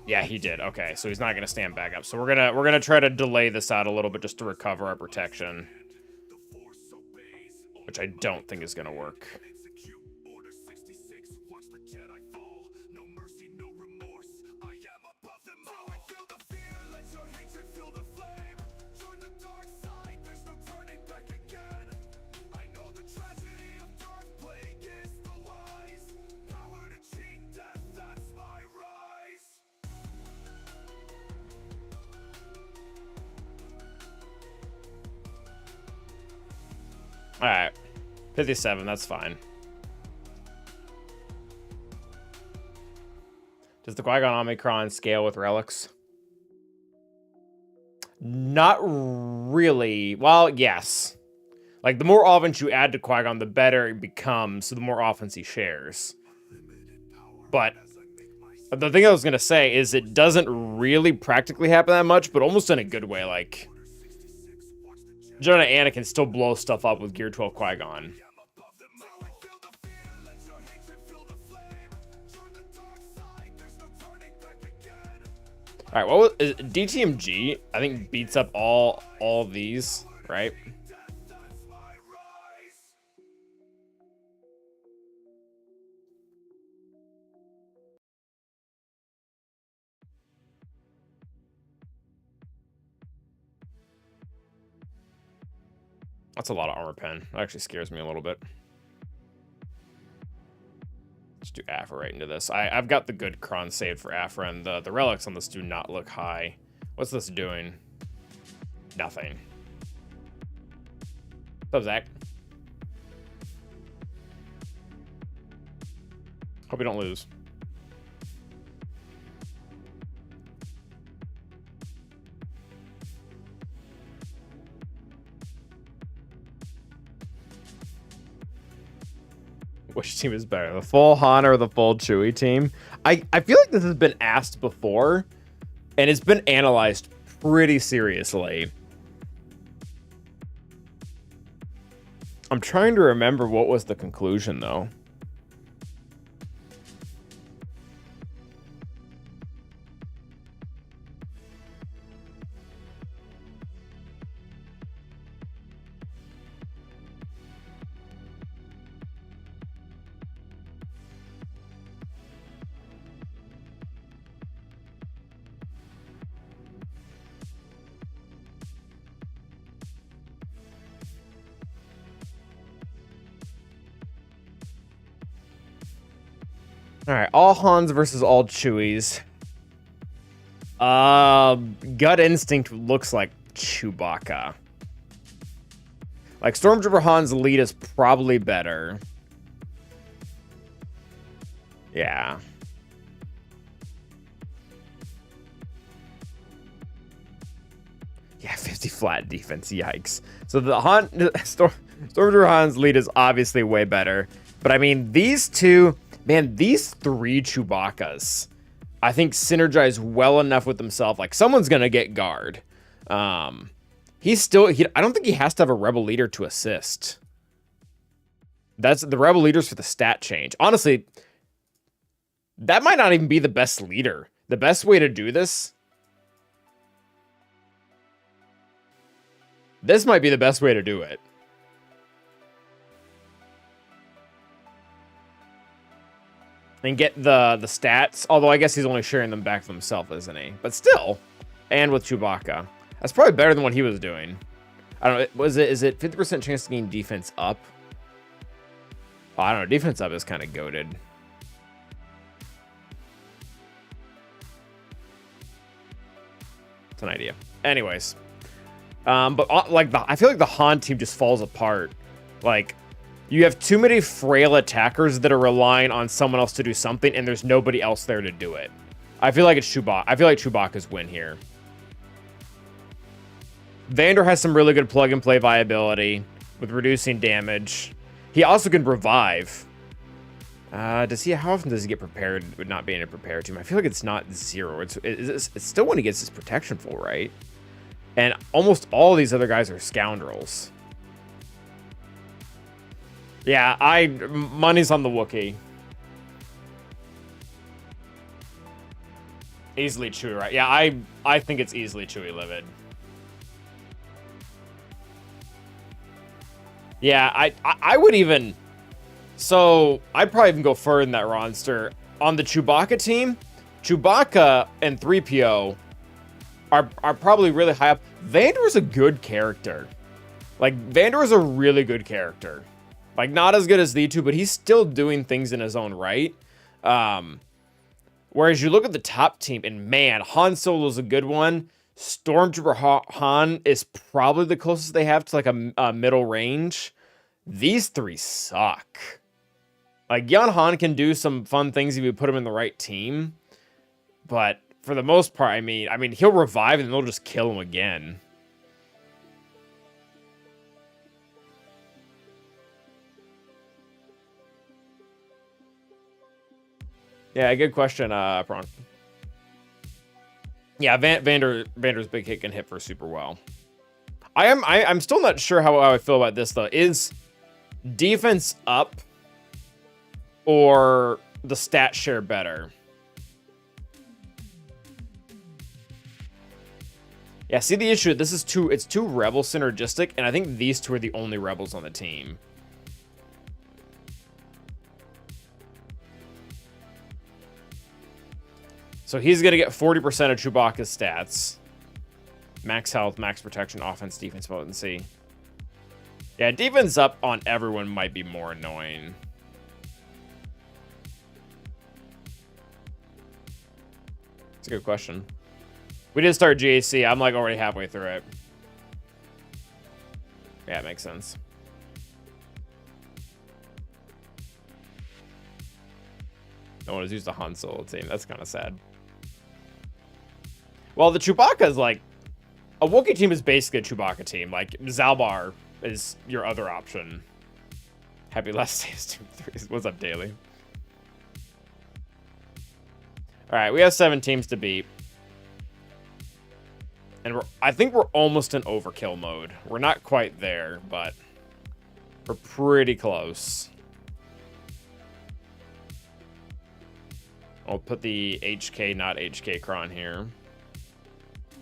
Yeah, he did. Okay, so he's not gonna stand back up. So we're gonna try to delay this out a little bit just to recover our protection, which I don't think is gonna work. Alright. 57, that's fine. Does the Qui-Gon Omicron scale with relics? Not really. Well, yes. Like, the more offense you add to Qui-Gon, the better it becomes, so the more offense he shares. But the thing I was going to say is it doesn't really practically happen that much, but almost in a good way. Like, Jedi and Anakin still blow stuff up with Gear 12 Qui-Gon. All right, what was DTMG? I think beats up all these, right? That's a lot of armor pen. That actually scares me a little bit. Let's do Afra right into this. I've got the good cron saved for Afra, and the relics on this do not look high. What's this doing? Nothing. What's up, Zach? Hope we don't lose. Which team is better, the full Han or the full Chewie team? I feel like this has been asked before, and it's been analyzed pretty seriously. I'm trying to remember what was the conclusion, though. All right, all Hans versus all Chewies. Gut instinct looks like Chewbacca. Like, Stormtrooper Han's lead is probably better. Yeah. Yeah, 50 flat defense, yikes. So the Stormtrooper Han's lead is obviously way better. But I mean, these two... Man, these three Chewbaccas, I think, synergize well enough with themselves. Like, someone's going to get guard. He's still... I don't think he has to have a Rebel leader to assist. That's the Rebel leaders for the stat change. Honestly, that might not even be the best leader. The best way to do this... This might be the best way to do it. And get the stats, although I guess he's only sharing them back for himself, isn't he? But still, and with Chewbacca, that's probably better than what he was doing. I don't know. Is it 50% chance to gain defense up? Oh, I don't know. Defense up is kind of goated. It's an idea. Anyways. But like I feel like the Han team just falls apart. Like, you have too many frail attackers that are relying on someone else to do something, and there's nobody else there to do it. I feel like it's Chewbacca. I feel like Chewbacca's win here. Vander has some really good plug-and-play viability with reducing damage. He also can revive. Does he? How often does he get prepared with not being able to prepare to him? I feel like it's not 0. It's still when he gets his protection full, right? And almost all these other guys are scoundrels. Yeah, money's on the Wookiee. Easily Chewie, right? Yeah, I think it's easily Chewie Livid. Yeah, I would even... So, I'd probably even go further in that roster. On the Chewbacca team, Chewbacca and 3PO are probably really high up. Vander is a good character. Like, Vander is a really good character. Like, not as good as the two, but he's still doing things in his own right. Whereas you look at the top team, and man, Han Solo's a good one. Stormtrooper Han is probably the closest they have to like a middle range. These three suck. Like, Yan Han can do some fun things if you put him in the right team. But for the most part, I mean, he'll revive and they'll just kill him again. Yeah, good question, Prawn. Yeah, Vander's big hit can hit for super well. I'm still not sure how I feel about this though. Is defense up or the stat share better? Yeah, see the issue. It's too rebel synergistic, and I think these two are the only rebels on the team. So he's going to get 40% of Chewbacca's stats. Max health, max protection, offense, defense, potency. Yeah, defense up on everyone might be more annoying. That's a good question. We did start GAC. I'm like already halfway through it. Yeah, it makes sense. No one has used a Han Solo team. That's kind of sad. Well, the Chewbacca is like... A Wookiee team is basically a Chewbacca team. Like, Zalbar is your other option. Happy last days, 2 3. What's up, Daily? Alright, we have 7 teams to beat. And I think we're almost in overkill mode. We're not quite there, but we're pretty close. I'll put the HK, not HK cron here.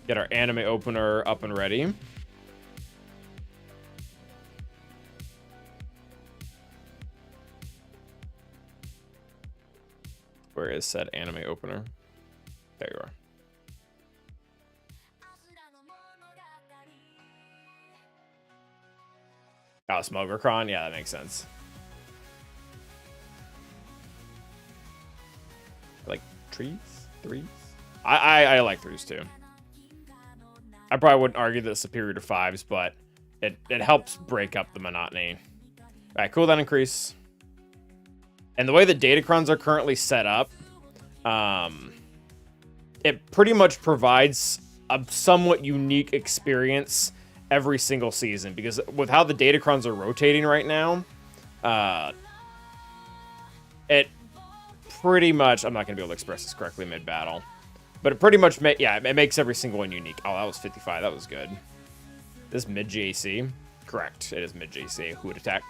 Get our anime opener up and ready. Where is said anime opener? There you are. Oh, Smogracron? Yeah, that makes sense. Like trees? Threes? I like threes too. I probably wouldn't argue that it's superior to 5s, but it helps break up the monotony. Alright, cooldown increase. And the way the Datacrons are currently set up, it pretty much provides a somewhat unique experience every single season, because with how the Datacrons are rotating right now, it pretty much, I'm not going to be able to express this correctly mid-battle, but it pretty much, it makes every single one unique. Oh, that was 55. That was good. This mid-JC? Correct. It is mid-JC. Who would attack?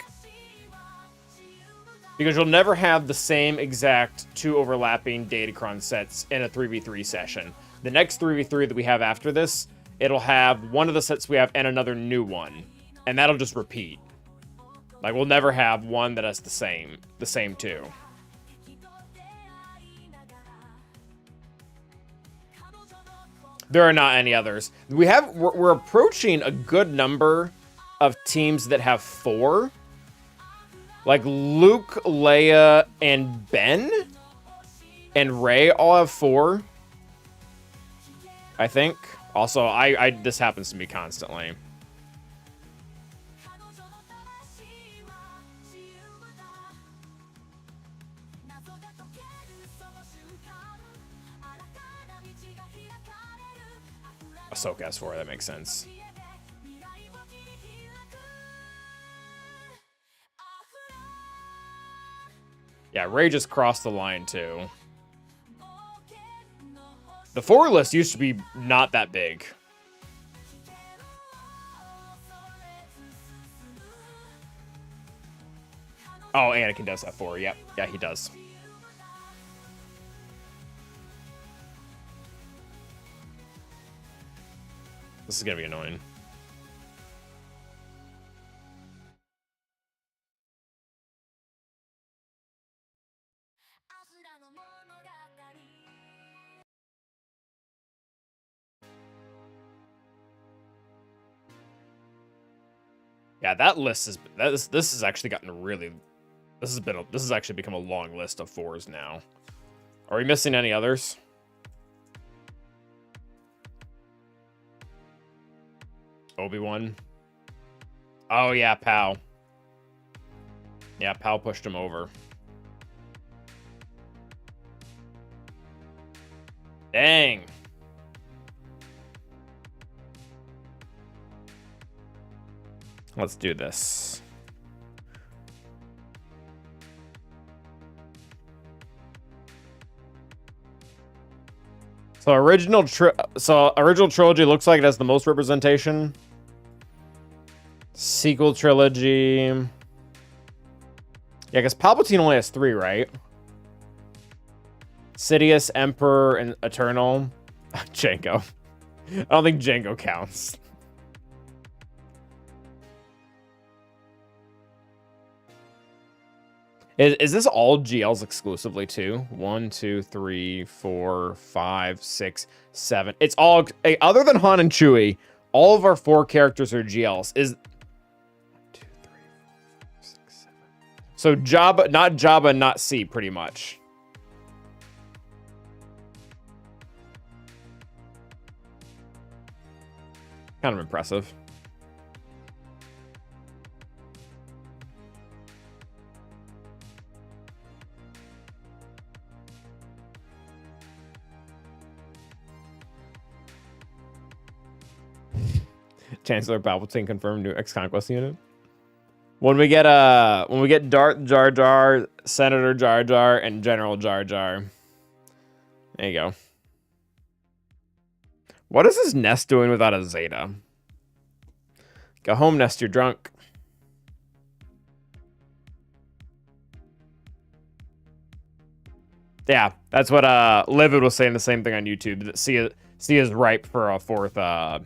Because you'll never have the same exact 2 overlapping Datacron sets in a 3v3 session. The next 3v3 that we have after this, it'll have one of the sets we have and another new one. And that'll just repeat. Like, we'll never have one that has the same 2. There are not any others. We're approaching a good number of teams that have 4. Like Luke, Leia, and Ben and Rey all have 4. I think. Also, this happens to me constantly. Ahsoka has 4, that makes sense. Yeah, Rey just crossed the line too. The 4 list used to be not that big. Oh, Anakin does have 4. Yep. Yeah, he does. This is gonna be annoying. Yeah, that list is this has actually gotten really. This has actually become a long list of 4s now. Are we missing any others? Obi-Wan. Oh yeah, Pow. Yeah, Pow pushed him over. Dang. Let's do this. So original trilogy looks like it has the most representation. Sequel trilogy. Yeah, because Palpatine only has 3, right? Sidious, Emperor, and Eternal. Jango. I don't think Jango counts. Is this all GLs exclusively too? 1, 2, 3, 4, 5, 6, 7. It's all other than Han and Chewie. All of our 4 characters are GLs. Is 1, 2, 3, 4, 5, 6, 7. So Jabba, not C, pretty much. Kind of impressive. Chancellor Palpatine confirmed new X-Conquest unit. When we get Darth Jar Jar, Senator Jar Jar, and General Jar Jar. There you go. What is this Nest doing without a Zeta? Go home, Nest, you're drunk. Yeah, that's what Livid was saying, the same thing on YouTube. That C is ripe for a 4th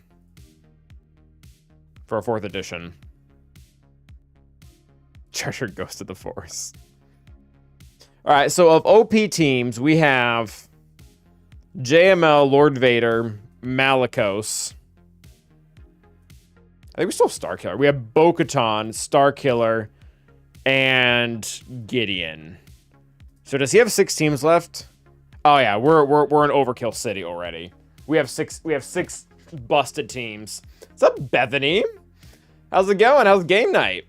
edition. Treasure goes to the Force. All right, so of OP teams, we have JML, Lord Vader, Malicos. I think we still have Starkiller. We have Bo-Katan, Starkiller, and Gideon. So does he have 6 teams left? Oh yeah, we're in Overkill City already. We have 6 busted teams. What's up, Bethany? How's it going? How's game night?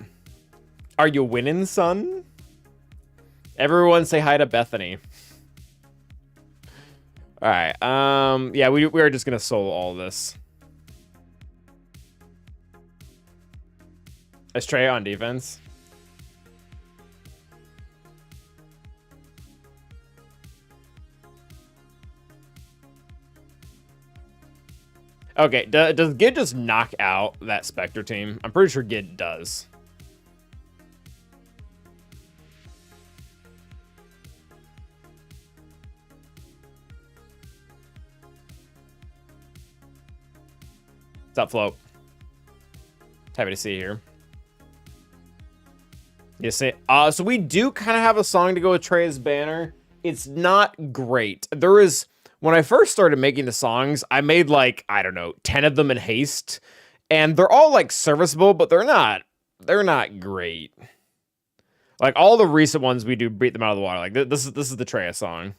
Are you winning, son? Everyone say hi to Bethany. All right. Yeah, we are just gonna solo all this. Is Trey on defense? Okay, does Gid just knock out that Spectre team? I'm pretty sure Gid does. What's up, Float? Happy to see you here. You see, so we do kind of have a song to go with Trey's banner. It's not great. There is, when I first started making the songs, I made like, I don't know, 10 of them in haste, and they're all like serviceable, but they're not great. Like, all the recent ones we do beat them out of the water. Like, this is the Treya song.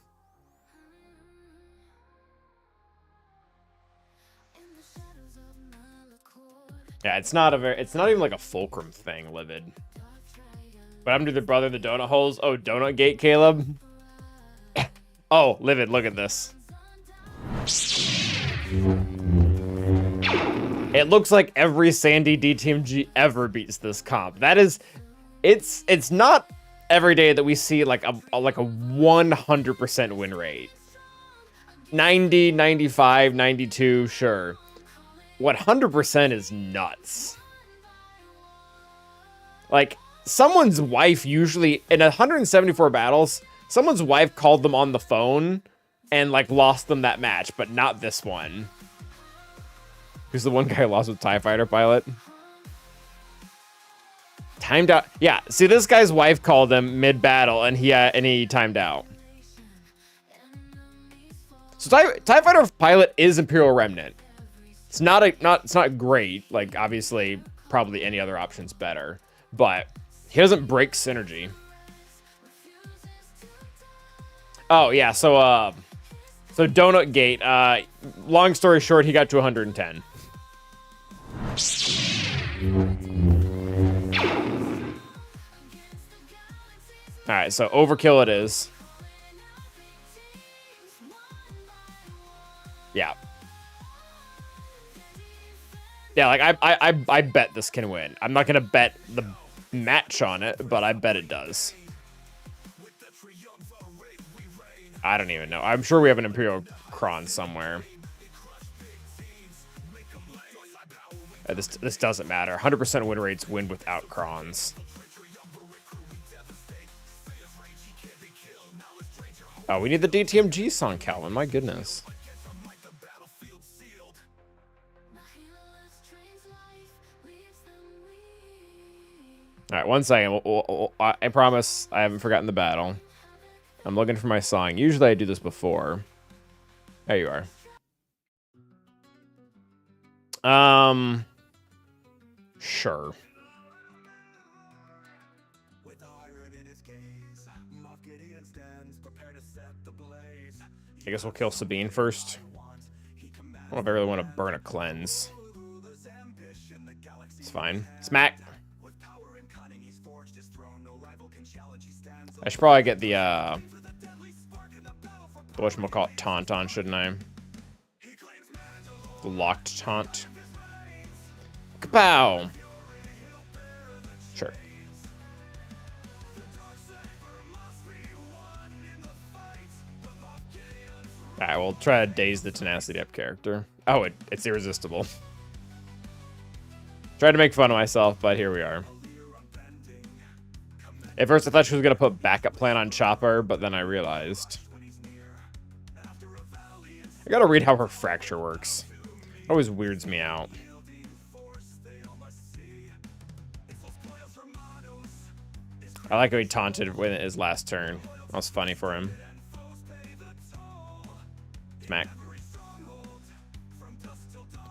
Yeah, it's not even like a fulcrum thing, Livid. But I'm to the brother of the donut holes. Oh, Donut Gate, Caleb. Oh, Livid, look at this. It looks like every Sandy DTMG ever beats this comp. That is, it's not every day that we see like a 100% win rate. 90, 95, 92, sure. 100% is nuts. Like, someone's wife usually, in 174 battles, someone's wife called them on the phone and, like, lost them that match, but not this one. Who's the one guy who lost with TIE Fighter Pilot? Timed out. Yeah, see, this guy's wife called him mid-battle, and he timed out. So TIE Fighter Pilot is Imperial Remnant. It's not great. Like, obviously, probably any other option's better, but he doesn't break synergy. Oh yeah, so Donut Gate. Long story short, he got to 110. All right, so overkill it is. Yeah. Yeah, like I bet this can win. I'm not gonna bet the match on it, but I bet it does. I don't even know. I'm sure we have an Imperial Kron somewhere. This doesn't matter. 100% win rates win without Krons. Oh, we need the DTMG song, Calvin. My goodness. All right, 1 second. I promise I haven't forgotten the battle. I'm looking for my song. Usually I do this before. There you are. Sure. I guess we'll kill Sabine first. I don't know if I really want to burn a cleanse. It's fine. Smack. I should probably get the whatchamacallit taunt on, shouldn't I? The locked taunt. Kapow! Sure. Alright, we'll try to daze the Tenacity up character. Oh, it's irresistible. Tried to make fun of myself, but here we are. At first, I thought she was going to put backup plan on Chopper, but then I realized. I gotta read how her fracture works. It always weirds me out. I like how he taunted when his last turn. That was funny for him. Smack.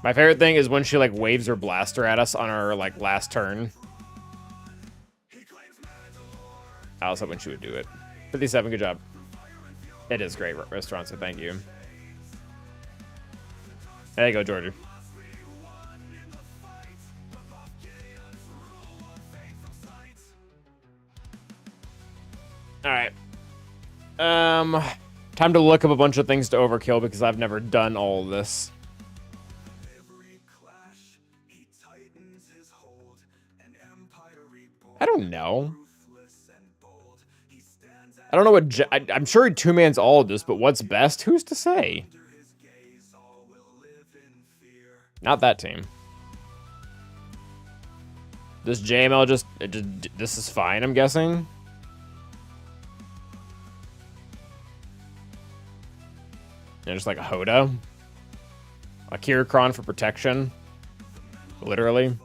My favorite thing is when she like waves her blaster at us on our like last turn. I was hoping she would do it. 57, good job. It is great restaurant, so thank you. There you go, Georgia. All right. Time to look up a bunch of things to overkill because I've never done all of this. I don't know. I don't know what... I'm sure he two-mans all of this, but what's best? Who's to say? Not that team. Does JML just... This is fine, I'm guessing? Yeah, just like a Hoda. A Kirikron for protection. Literally.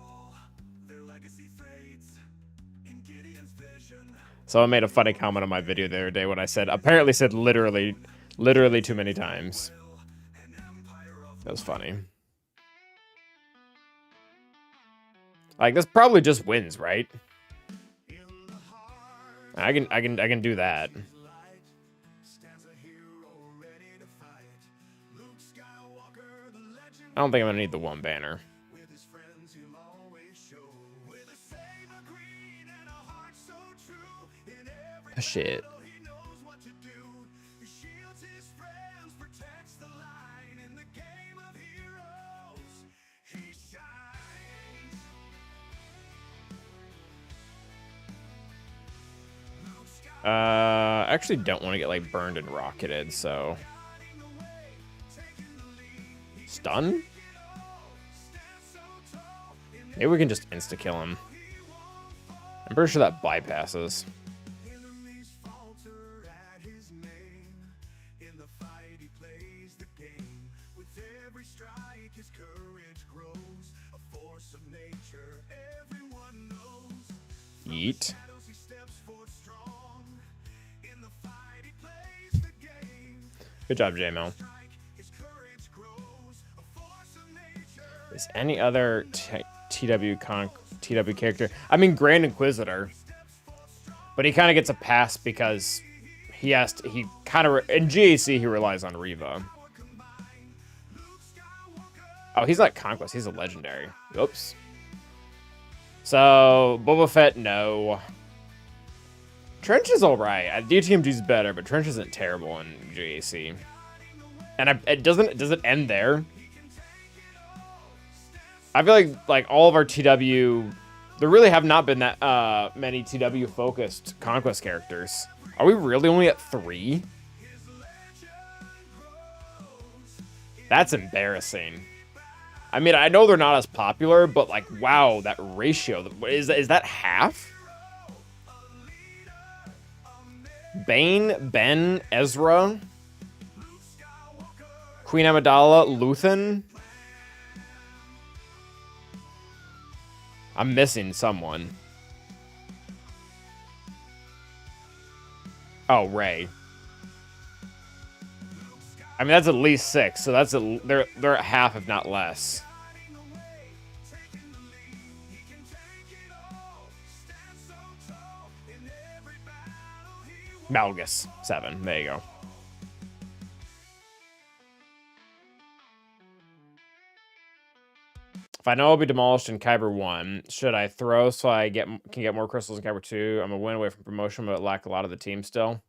Someone made a funny comment on my video the other day when I said, apparently said literally too many times. That was funny. Like, this probably just wins, right? I can do that. I don't think I'm gonna need the one banner. Shit. I actually don't want to get like burned and rocketed, so stun? Maybe we can just insta-kill him. I'm pretty sure that bypasses. Yeet. Good job, JML. Is any other TW character? I mean, Grand Inquisitor, but he kind of gets a pass because he kind of in GAC he relies on Reva. Oh, he's not Conquest. He's a legendary. Oops. So Boba Fett, no. Trench is all right. DTMG's better, but Trench isn't terrible in GAC. And does it end there? I feel like all of our TW, there really have not been that many TW focused Conquest characters. Are we really only at 3? That's embarrassing. I mean, I know they're not as popular, but like, wow, that ratio is that half? Bane, Ben, Ezra, Queen Amidala, Luthen. I'm missing someone. Oh, Rey. I mean, that's at least 6, so that's they're at half, if not less. Malgus, 7. There you go. If I know I'll be demolished in Kyber 1, should I throw so I can get more crystals in Kyber 2? I'm a win away from promotion, but lack a lot of the team still.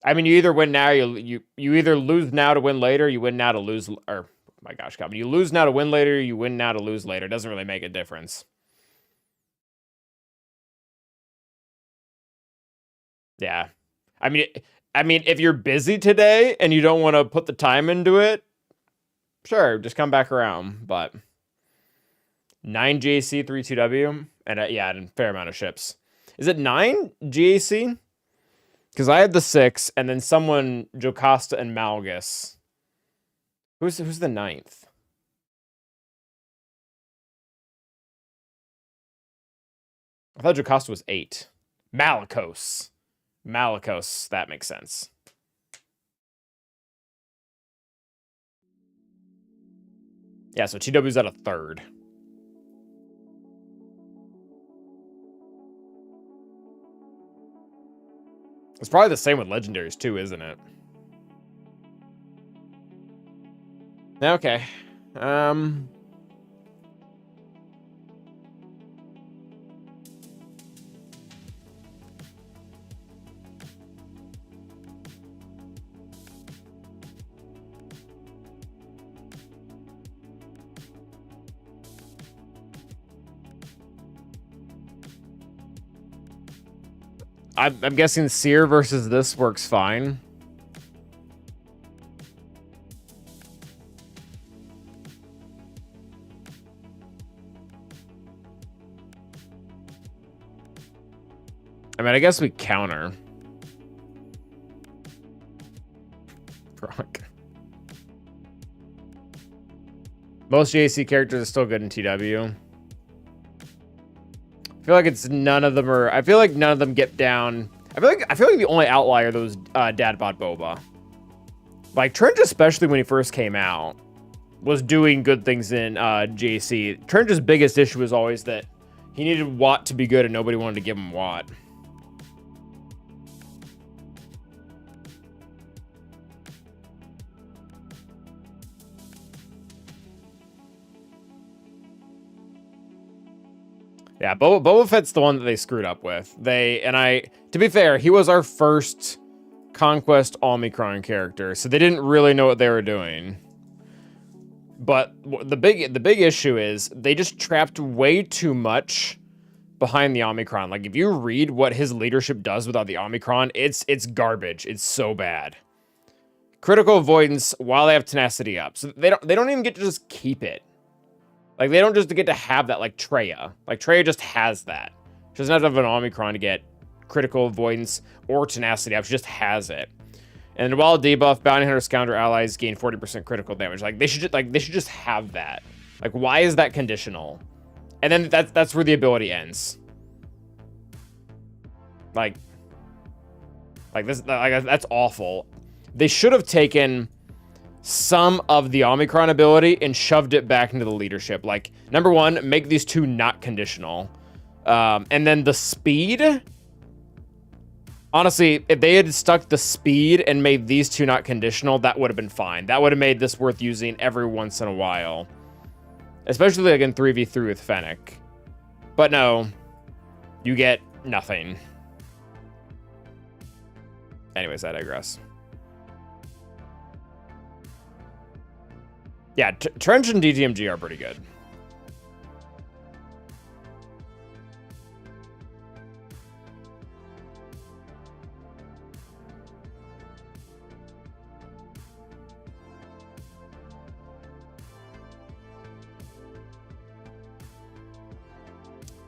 I mean, you either win now, you either lose now to win later, you win now to lose, or oh my gosh, Calvin, you lose now to win later, you win now to lose later. It doesn't really make a difference. Yeah. I mean, if you're busy today and you don't want to put the time into it, sure, just come back around. But 9 GAC, 3 2W, and yeah, and a fair amount of ships. Is it 9 GAC? Because I had the 6, and then someone, Jocasta and Malgus. Who's the 9th? I thought Jocasta was 8. Malicos. Malicos, that makes sense. Yeah, so TW's at a 3rd. It's probably the same with legendaries too, isn't it? Okay. I'm guessing Seer versus this works fine. I mean, I guess we counter. Brock. Most JAC characters are still good in TW. I feel like it's none of them are. I feel like none of them get down. I feel like the only outlier was Dadbot Boba. Like Trench, especially when he first came out, was doing good things in JC. Trench's biggest issue was always that He needed Watt to be good, and nobody wanted to give him Watt. Yeah, Boba Fett's the one that they screwed up with. To be fair, he was our first Conquest Omicron character, so they didn't really know what they were doing. But the big issue is they just trapped way too much behind the Omicron. Like, if you read what his leadership does without the Omicron, it's garbage. It's so bad. Critical avoidance while they have tenacity up. So they don't even get to just keep it. Like, they don't just get to have that like Traya. Like, Traya just has that. She doesn't have to have an Omicron to get critical avoidance or tenacity up. She just has it. And while debuff, bounty hunters counter allies gain 40% critical damage. Like, they should just have that. Like, why is that conditional? And then that's where the ability ends. Like that's awful. They should have taken some of the Omicron ability and shoved it back into the leadership. Like, number one, make these two not conditional. And then the speed. Honestly, if they had stuck the speed and made these two not conditional, that would have been fine. That would have made this worth using every once in a while. Especially like in 3v3 with Fennec. But no, you get nothing. Anyways, I digress. Yeah, Trench and DTMG are pretty good.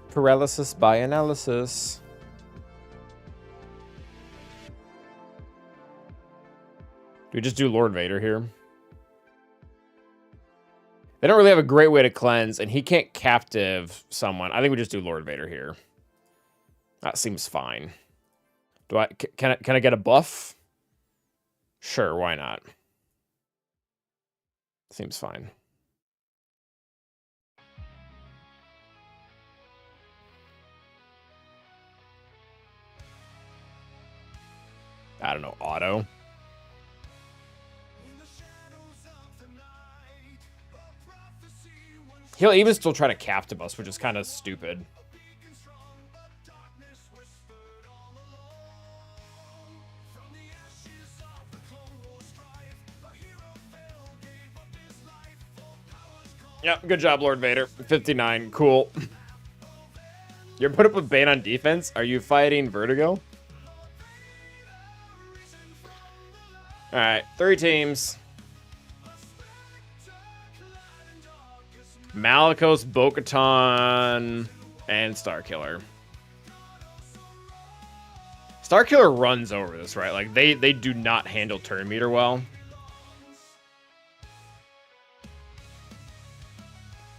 Paralysis by analysis. Do we just do Lord Vader here? They don't really have a great way to cleanse, and he can't captive someone. I think we just do Lord Vader here. That seems fine. Can I get a buff? Sure, why not? Seems fine. I don't know, auto. He'll even still try to captive us, which is kind of stupid. Yep, good job, Lord Vader. 59, cool. You're put up with Bane on defense? Are you fighting Vertigo? Alright, 3 teams. Malicos, Bo-Katan, and Starkiller. Starkiller runs over this, right? Like, they do not handle turn meter well.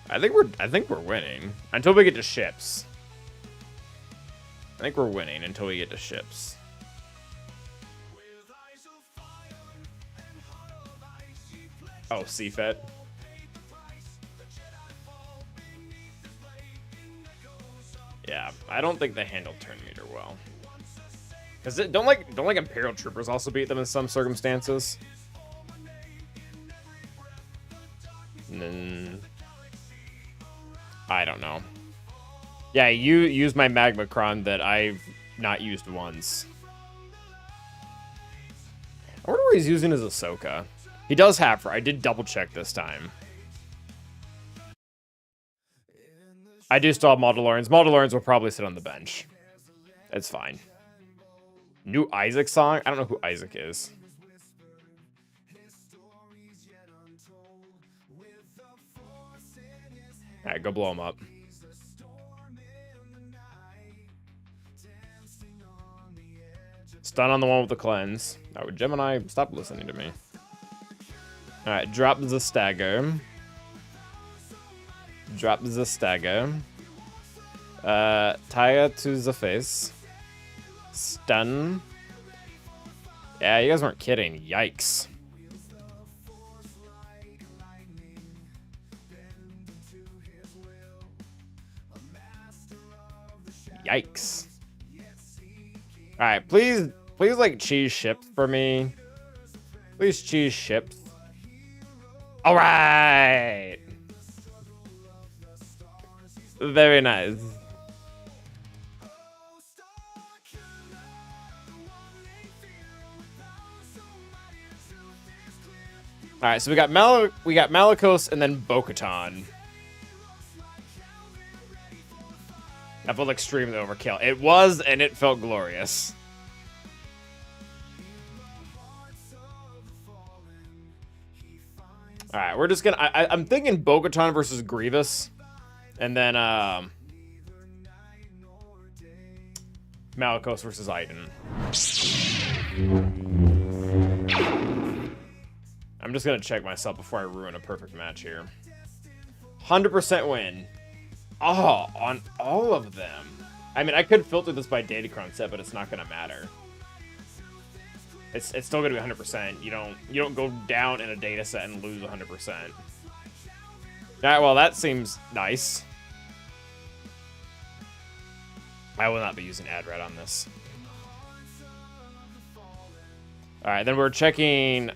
I think we're winning until we get to ships. I think we're winning until we get to ships. Oh, CFET. Yeah, I don't think they handle turn meter well. Cause don't Imperial Troopers also beat them in some circumstances? I don't know. Yeah, you use my Magmacron that I've not used once. I wonder what he's using as Ahsoka. He does have her. I did double check this time. I do still have Mandalorians. Mandalorians will probably sit on the bench. It's fine. New Isaac song? I don't know who Isaac is. Alright, go blow him up. Stun on the one with the cleanse. Oh, Gemini, stop listening to me. Alright, drop the stagger. Drop the stagger. Taya to the face. Stun. Yeah, you guys weren't kidding. Yikes. Yikes. All right, please, like cheese ships for me. Please cheese ships. All right. Very nice. All right, so we got Malicos and then Bo-Katan. That felt extremely overkill. It was, and it felt glorious. All right, we're just gonna. I'm thinking Bo-Katan versus Grievous, and then Malicos versus Aiden. I'm just gonna check myself before I ruin a perfect match here. 100% win. Oh, on all of them. I mean, I could filter this by Datacron set, but it's not gonna matter. It's still gonna be 100%. You don't go down in a data set and lose 100%. All right, well that seems nice. I will not be using ad red on this. All right, then we're checking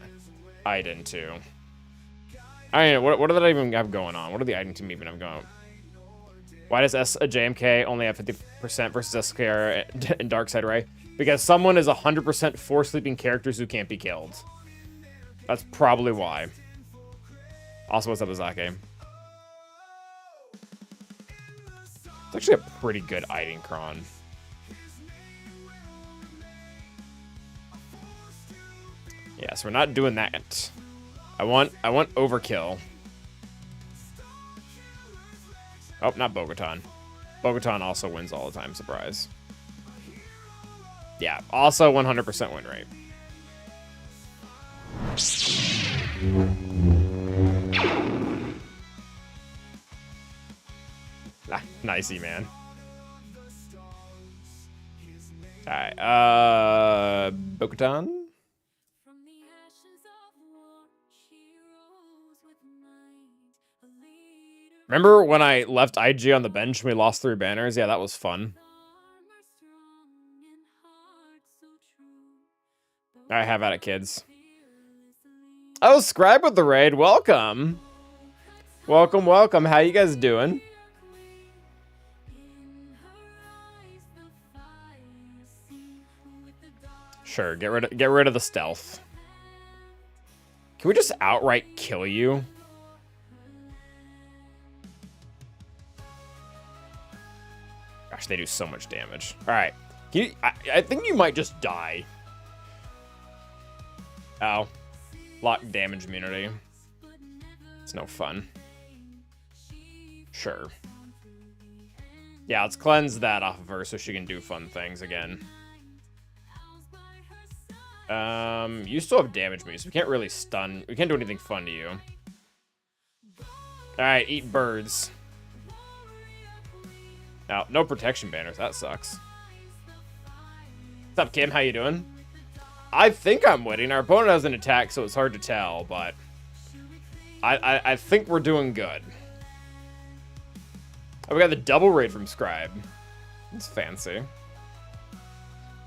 Aiden too. I mean, what do they even have going on? What do the Aiden team even have going on? Why does JMK only have 50% versus SKR and Darkseid Ray? Because someone is 100% for sleeping characters who can't be killed. That's probably why. Also, what's up with Zake? It's actually a pretty good Datacron. Yeah, so we're not doing that. I want overkill. Oh, not Bo-Katan. Bo-Katan also wins all the time, surprise. Yeah, also 100% win rate. Ah, nicey, man. Alright, Bo-Katan? Remember when I left IG on the bench and we lost 3 banners? Yeah, that was fun. I have at it, kids. Oh, Scribe with the raid. Welcome. Welcome, welcome. How you guys doing? Sure, get rid of the stealth. Can we just outright kill you? Gosh, they do so much damage. All right, I think you might just die. Ow. Lock damage immunity. It's no fun. Sure. Yeah, let's cleanse that off of her so she can do fun things again. You still have damage immunity, so we can't really stun. We can't do anything fun to you. Alright, eat birds. Now, no protection banners. That sucks. What's up, Kim? How you doing? I think I'm winning. Our opponent has an attack, so it's hard to tell, but I think we're doing good. Oh, we got the double raid from Scribe. It's fancy.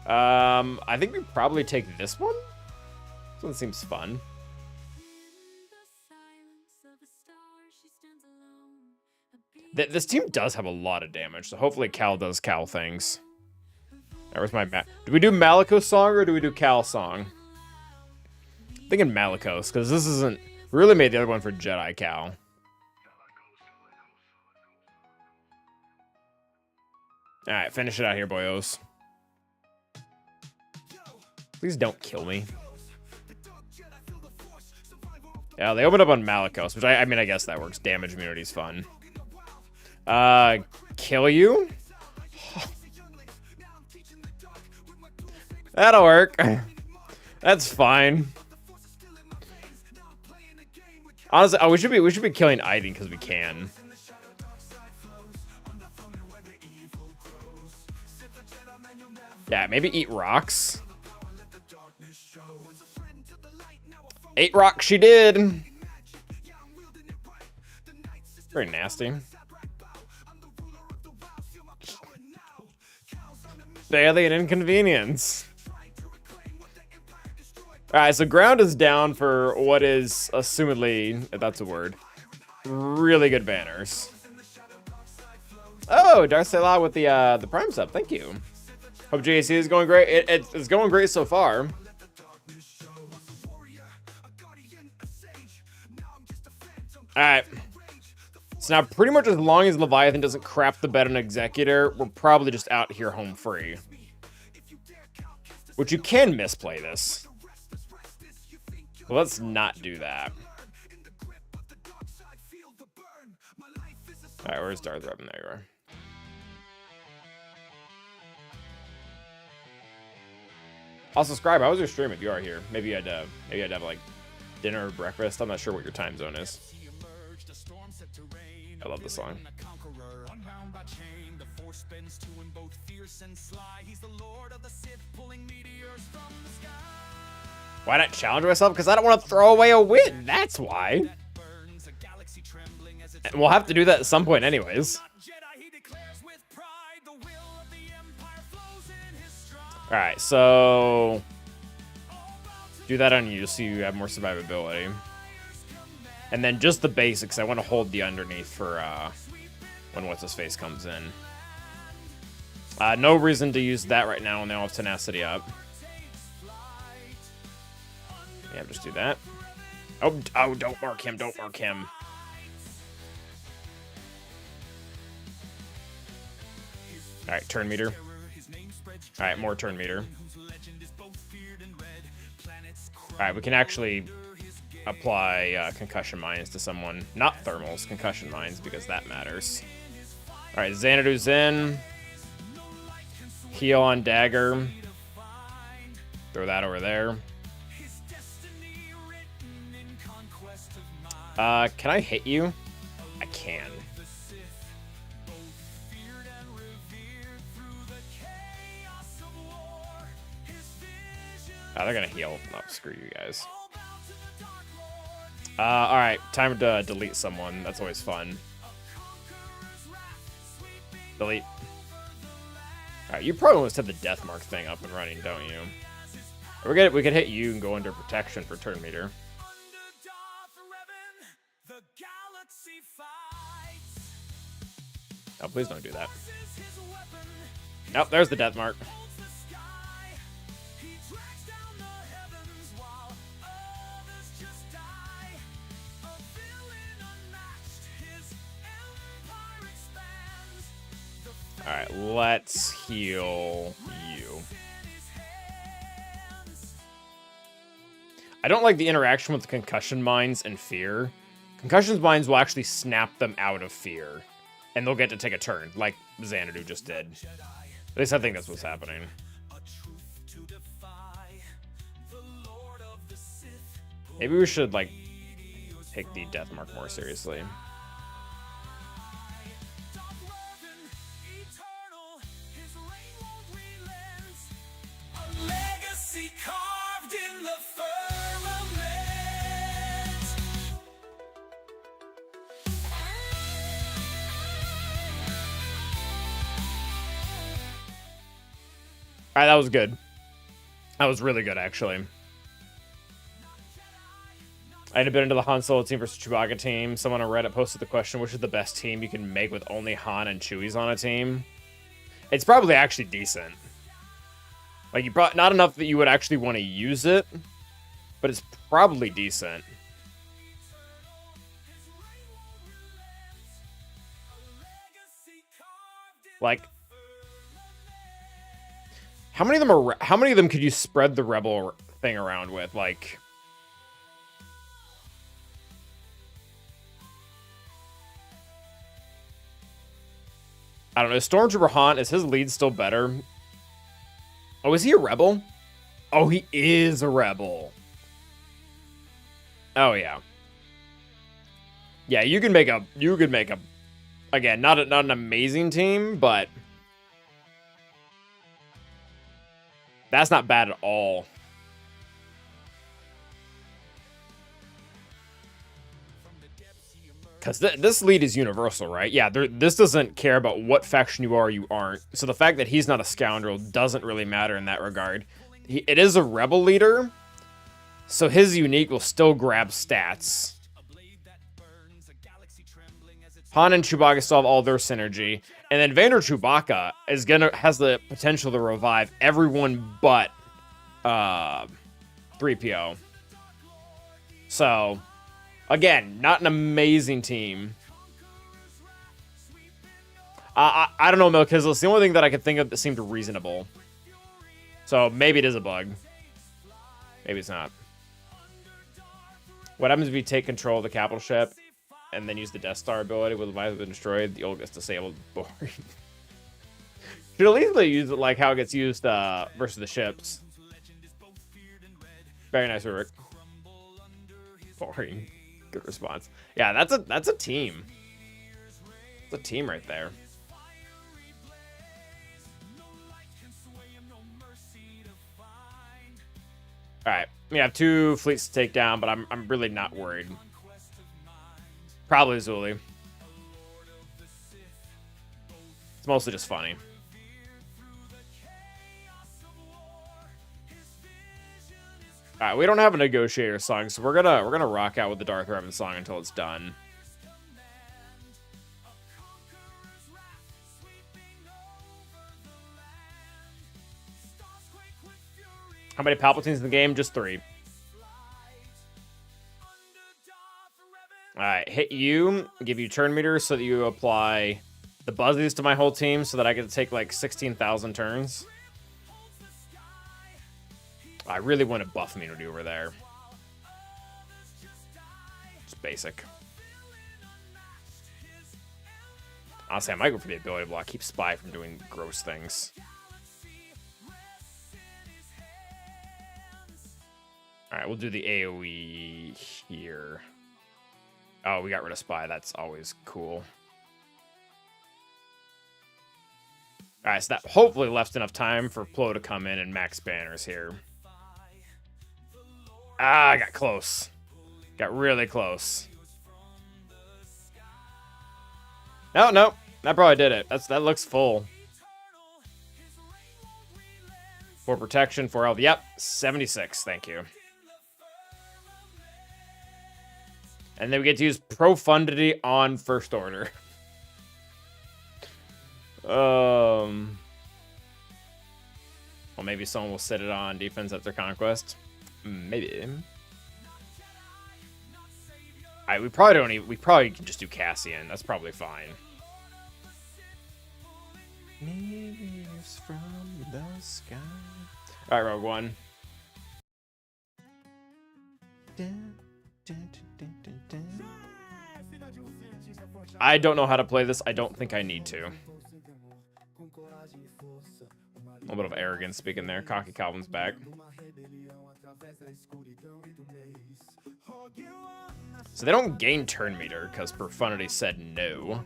I think we probably take this one. This one seems fun. This team does have a lot of damage, so hopefully Cal does Cal things. Where's my do we do Malicos song or do we do Cal song? I'm thinking Malicos, because this isn't really made the other one for Jedi Cal. Alright, finish it out here, boyos. Please don't kill me. Yeah, they opened up on Malicos, which I mean, I guess that works. Damage immunity's fun. Kill you? That'll work. That's fine. Honestly, oh, we should be killing Aiden because we can. Yeah, maybe eat rocks. 8 rocks she did. Very nasty. barely an inconvenience. Alright, so ground is down for what is, assumedly, if that's a word, really good banners. Oh, Darcela with the Prime sub, thank you. Hope GAC is going great. It's going great so far. Alright. So now pretty much as long as Leviathan doesn't crap the bed on Executor, we're probably just out here home free. Which you can misplay this. Well, let's not do that. Alright, where's Darth Revan? There you are. Also, subscribe. How was your stream if you are here? Maybe I'd have like dinner or breakfast. I'm not sure what your time zone is. I love this song. Why not challenge myself? Because I don't want to throw away a win. That's why. And we'll have to do that at some point anyways. Alright, so do that on you so you have more survivability. And then just the basics. I want to hold the underneath for when What's-His-Face comes in. No reason to use that right now when they all have tenacity up. Yeah, just do that. Oh, don't mark him, don't mark him. Alright, turn meter. Alright, more turn meter. Alright, we can actually apply concussion mines to someone. Not thermals, concussion mines, because that matters. Alright, Xanadu's in. Heal on dagger. Throw that over there. Can I hit you? I can. Oh, they're gonna heal. Oh, screw you guys. Alright, time to delete someone. That's always fun. Delete. Alright, you probably want to set the death mark thing up and running, don't you? We could hit you and go under protection for turn meter. Oh, please don't do that. Oh, there's the death mark. Alright, let's heal you. I don't like the interaction with the concussion mines and fear. Concussion mines will actually snap them out of fear. And they'll get to take a turn, like Xanadu just did. At least I think that's what's happening. Maybe we should, like, take the death mark more seriously. Alright, that was good. That was really good, actually. I had been into the Han Solo team versus Chewbacca team. Someone on Reddit posted the question, which is the best team you can make with only Han and Chewies on a team? It's probably actually decent. Like, not enough that you would actually want to use it, but it's probably decent. Like, how many of them could you spread the rebel thing around with? Like, I don't know. Stormtrooper Han, is his lead still better? Oh, is he a rebel? Oh, he is a rebel. Oh yeah. Yeah, you could make a again, not an amazing team, but that's not bad at all. Because this lead is universal, right? Yeah, this doesn't care about what faction you are or you aren't. So the fact that he's not a scoundrel doesn't really matter in that regard. It is a rebel leader, so his unique will still grab stats. Han and Chewbacca still have all their synergy. And then Vader Chewbacca has the potential to revive everyone but 3PO. So, again, not an amazing team. I don't know, Melchizel. It's the only thing that I could think of that seemed reasonable. So, maybe it is a bug. Maybe it's not. What happens if you take control of the capital ship and then use the Death Star ability with the Leviathan been destroyed? The old gets disabled. Boring. Should at least use it like how it gets used versus the ships. Very nice, Rick. Boring. Good response. Yeah, that's a team. It's a team right there. All right, we have 2 fleets to take down, but I'm really not worried. Probably Zuli. It's mostly just funny. All right, we don't have a negotiator song, so we're gonna rock out with the Darth Revan song until it's done. How many Palpatines in the game? Just 3. Alright, hit you, give you turn meter so that you apply the buzzies to my whole team so that I get to take like 16,000 turns. I really want to buff immunity over there. Just basic. Honestly, I might go for the ability block. Keep Spy from doing gross things. Alright, we'll do the AoE here. Oh, we got rid of Spy. That's always cool. Alright, so that hopefully left enough time for Plo to come in and max banners here. Ah, I got close. Got really close. No, that probably did it. That looks full. 4 protection, 4 health. Yep, 76. Thank you. And then we get to use Profundity on First Order. Well, maybe someone will set it on defense after Conquest. Maybe. Alright, we probably can just do Cassian. That's probably fine. News from the sky. Alright, Rogue One. I don't know how to play this. I don't think I need to. A little bit of arrogance speaking there. Cocky Calvin's back. So they don't gain turn meter because Profundity said no.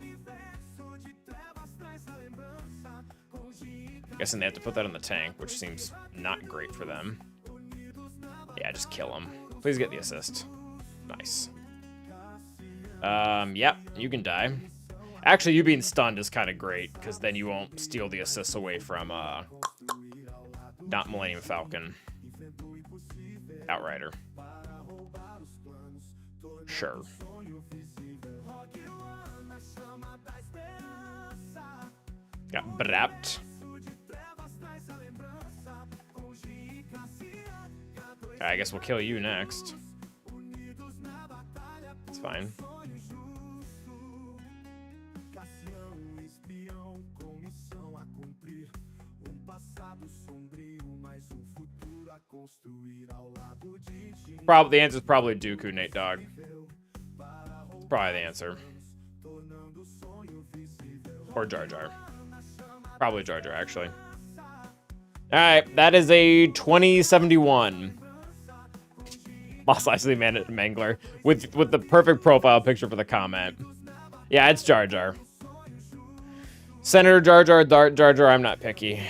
Guessing they have to put that on the tank, which seems not great for them. Yeah, just kill him. Please get the assist. Nice. Yep, you can die. Actually, you being stunned is kind of great, because then you won't steal the assists away from, not Millennium Falcon. Outrider. Sure. Got brapped. I guess we'll kill you next. It's fine. The answer is probably Dooku, Nate Dogg. It's probably the answer. Or Jar Jar. Probably Jar Jar, actually. Alright, that is a 2071. Moss Eisley Mangler with the perfect profile picture for the comment. Yeah, it's Jar Jar. Senator Jar Jar, Dart Jar Jar, I'm not picky.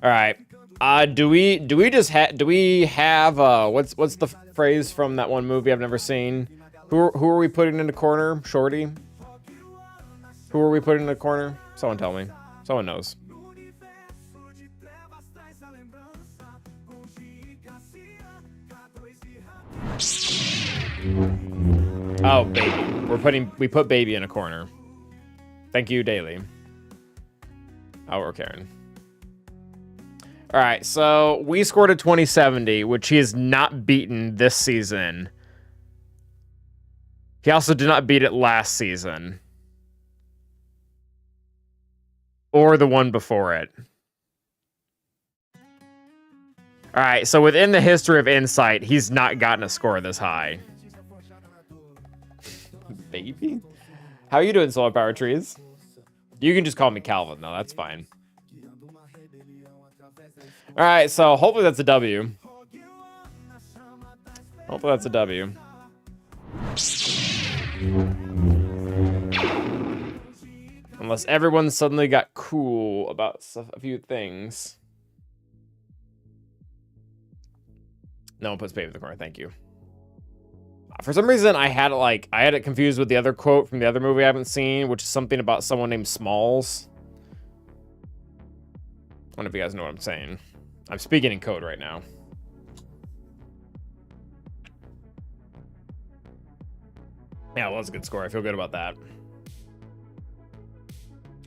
All right. Do we have what's the phrase from that one movie I've never seen? Who are we putting in the corner? Shorty. Who are we putting in the corner? Someone tell me. Someone knows. Oh, baby. We put baby in a corner. Thank you, Daily. Oh, we're Karen. All right, so we scored a 2070, which he has not beaten this season. He also did not beat it last season. Or the one before it. All right, so within the history of Insight, he's not gotten a score this high. Baby? How are you doing, Solar Power Trees? You can just call me Calvin, though. That's fine. All right, so hopefully that's a W. Hopefully that's a W. Unless everyone suddenly got cool about a few things. No one puts baby in the corner. Thank you. For some reason, I had it confused with the other quote from the other movie I haven't seen, which is something about someone named Smalls. I wonder if you guys know what I'm saying. I'm speaking in code right now. Yeah, it was a good score. I feel good about that.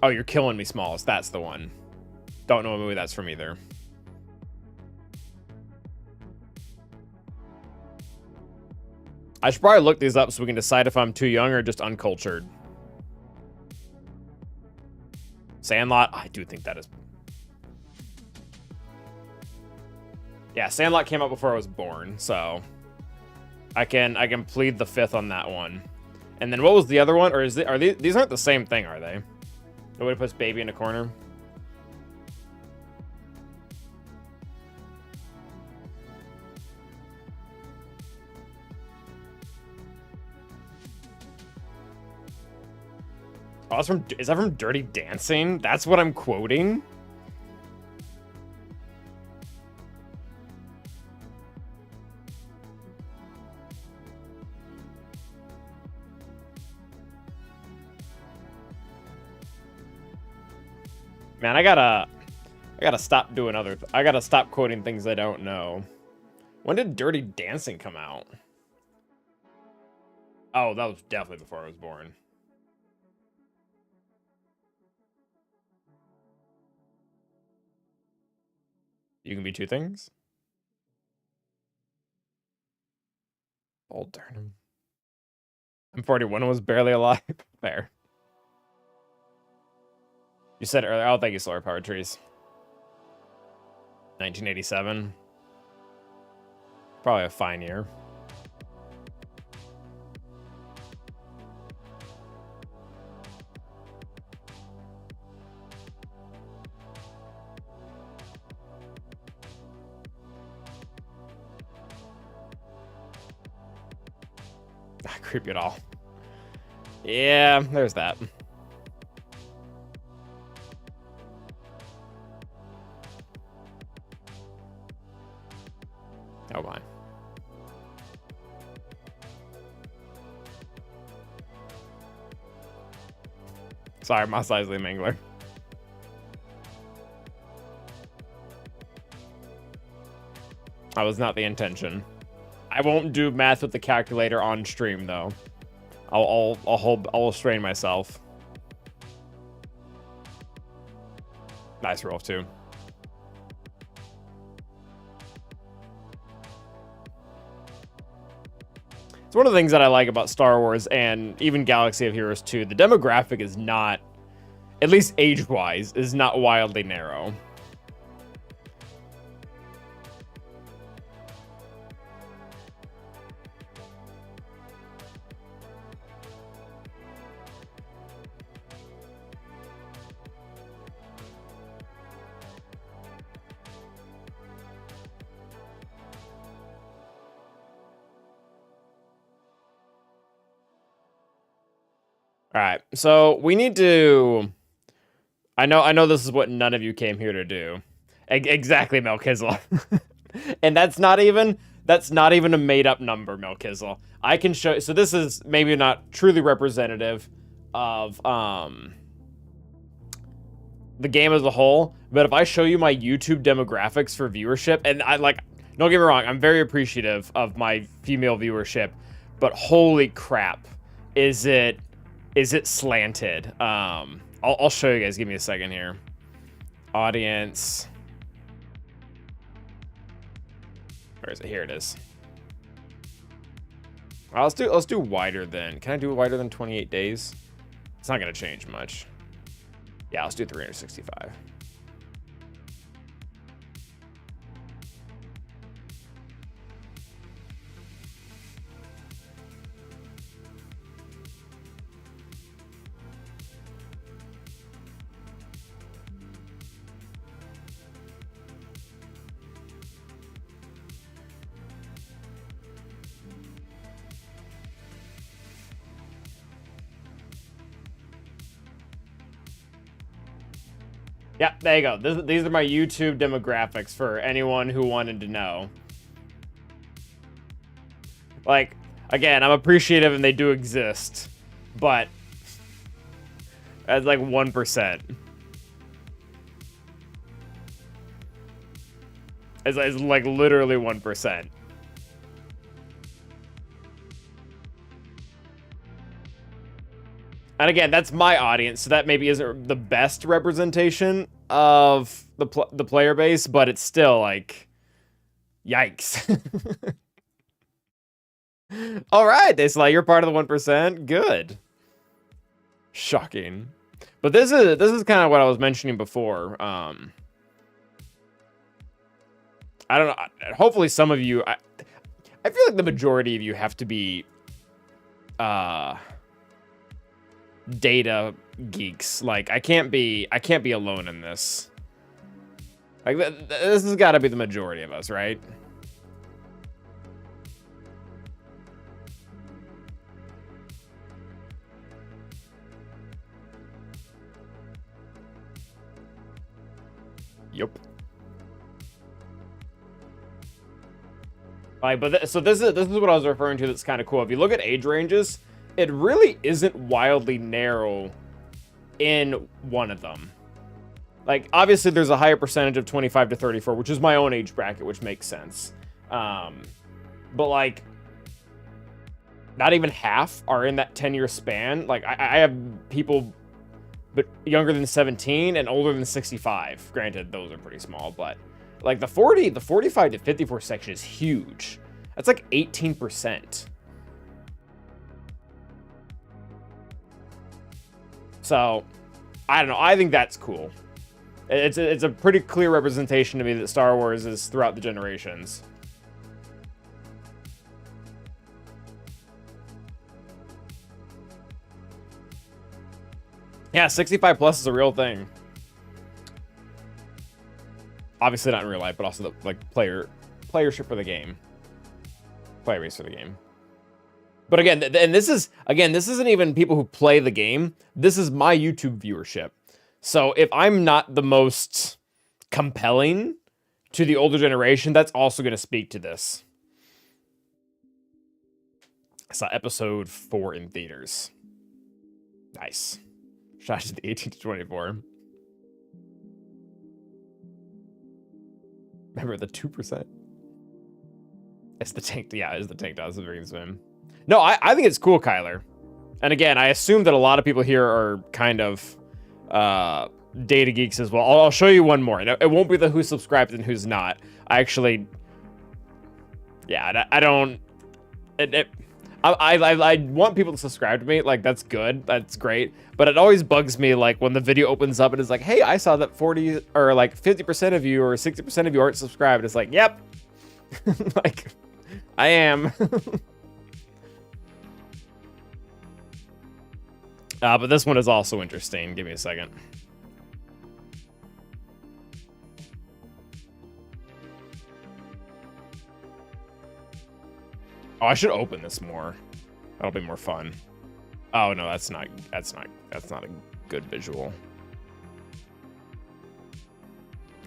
Oh, you're killing me, Smalls. That's the one. Don't know what movie that's from either. I should probably look these up so we can decide if I'm too young or just uncultured. Sandlot, I do think that is... Yeah, Sandlot came out before I was born, so... I can plead the fifth on that one. And then what was the other one? Or these aren't the same thing, are they? Nobody puts baby in a corner. Oh, is that from Dirty Dancing? That's what I'm quoting? Man, I gotta stop doing I gotta stop quoting things I don't know. When did Dirty Dancing come out? Oh, that was definitely before I was born. You can be two things? Old Turnham. I'm 41 and was barely alive. Fair. You said it earlier. Oh, thank you, Solar Power Trees. 1987. Probably a fine year. Not creepy at all. Yeah, there's that. Oh my. Sorry, Mos Eisley Mangler. That was not the intention. I won't do math with the calculator on stream though. I'll restrain myself. Nice roll too. It's one of the things that I like about Star Wars and even Galaxy of Heroes 2. The demographic is not, at least age-wise, is not wildly narrow. All right, so we need to I know this is what none of you came here to do. Exactly, Melkizzle. And that's not even a made up number, Melkizzle. I can show, so this is maybe not truly representative of the game as a whole, but if I show you my YouTube demographics for viewership, and don't get me wrong, I'm very appreciative of my female viewership, but holy crap, is it slanted? I'll show you guys. Give me a second here. Audience. Where is it? Here it is. Let's do wider than. Can I do wider than 28 days? It's not gonna change much. Yeah, let's do 365. Yeah, there you go. These are my YouTube demographics for anyone who wanted to know. Like, again, I'm appreciative and they do exist, but that's like 1%. It's like literally 1%. And again, that's my audience, so that maybe isn't the best representation of the player base, but it's still like, yikes. All right, Daysla, you're part of the 1%. Good. Shocking. But this is kind of what I was mentioning before. I don't know. Hopefully, some of you. I feel like the majority of you have to be data geeks. Like I can't be alone in this. Like this has got to be the majority of us, right? Yep. Like, but so this is what I was referring to. That's kind of cool. If you look at age ranges, it really isn't wildly narrow in one of them. Like, obviously, there's a higher percentage of 25 to 34, which is my own age bracket, which makes sense. But, like, not even half are in that 10-year span. Like, I have people but younger than 17 and older than 65. Granted, those are pretty small, but, like, the 45 to 54 section is huge. That's like 18%. So, I don't know. I think that's cool. It's a pretty clear representation to me that Star Wars is throughout the generations. Yeah, 65 plus is a real thing. Obviously not in real life, but also the like playership for the game. Player base for the game. But again, and this isn't even people who play the game. This is my YouTube viewership. So if I'm not the most compelling to the older generation, that's also going to speak to this. I saw episode 4 in theaters. Nice. Shout out to the 18 to 24. Remember the 2%? It's the tank. Yeah, it's the tank does the green swim. No, I think it's cool, Kyler. And again, I assume that a lot of people here are kind of data geeks as well. I'll show you one more. It won't be the who's subscribed and who's not. I actually, yeah, I don't. I want people to subscribe to me. Like, that's good. That's great. But it always bugs me, like, when the video opens up and it's like, hey, I saw that 40 or like 50% of you or 60% of you aren't subscribed. It's like, yep. Like, I am. But this one is also interesting. Give me a second. Oh, I should open this more. That'll be more fun. Oh no, that's not a good visual.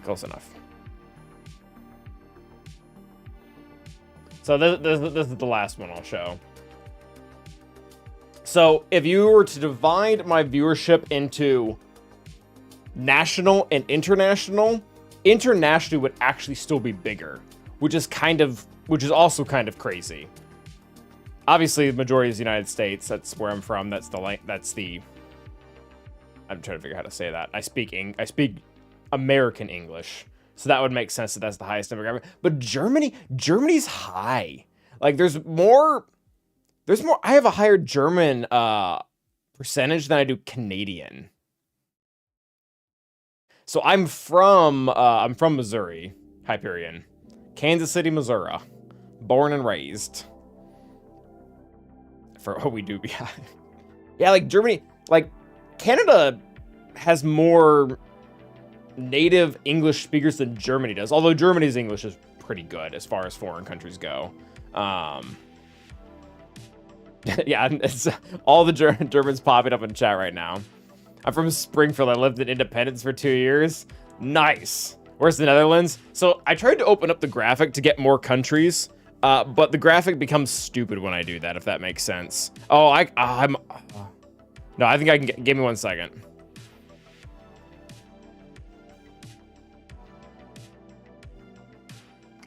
close enough. So this is the last one I'll show. So if you were to divide my viewership into national and international, internationally would actually still be bigger, which is also kind of crazy. Obviously, the majority is the United States. That's where I'm from. I'm trying to figure out how to say that. I speak American English, so that would make sense that that's the highest demographic. But Germany's high. Like there's more. I have a higher German percentage than I do Canadian. So I'm from Missouri, Hyperion, Kansas City, Missouri, born and raised. For what we do, yeah, like Germany, like Canada has more native English speakers than Germany does. Although Germany's English is pretty good as far as foreign countries go. Yeah, it's all the Germans popping up in the chat right now. I'm from Springfield. I lived in Independence for 2 years. Nice. Where's the Netherlands? So I tried to open up the graphic to get more countries, but the graphic becomes stupid when I do that, if that makes sense. Oh, no, I think I can give me 1 second.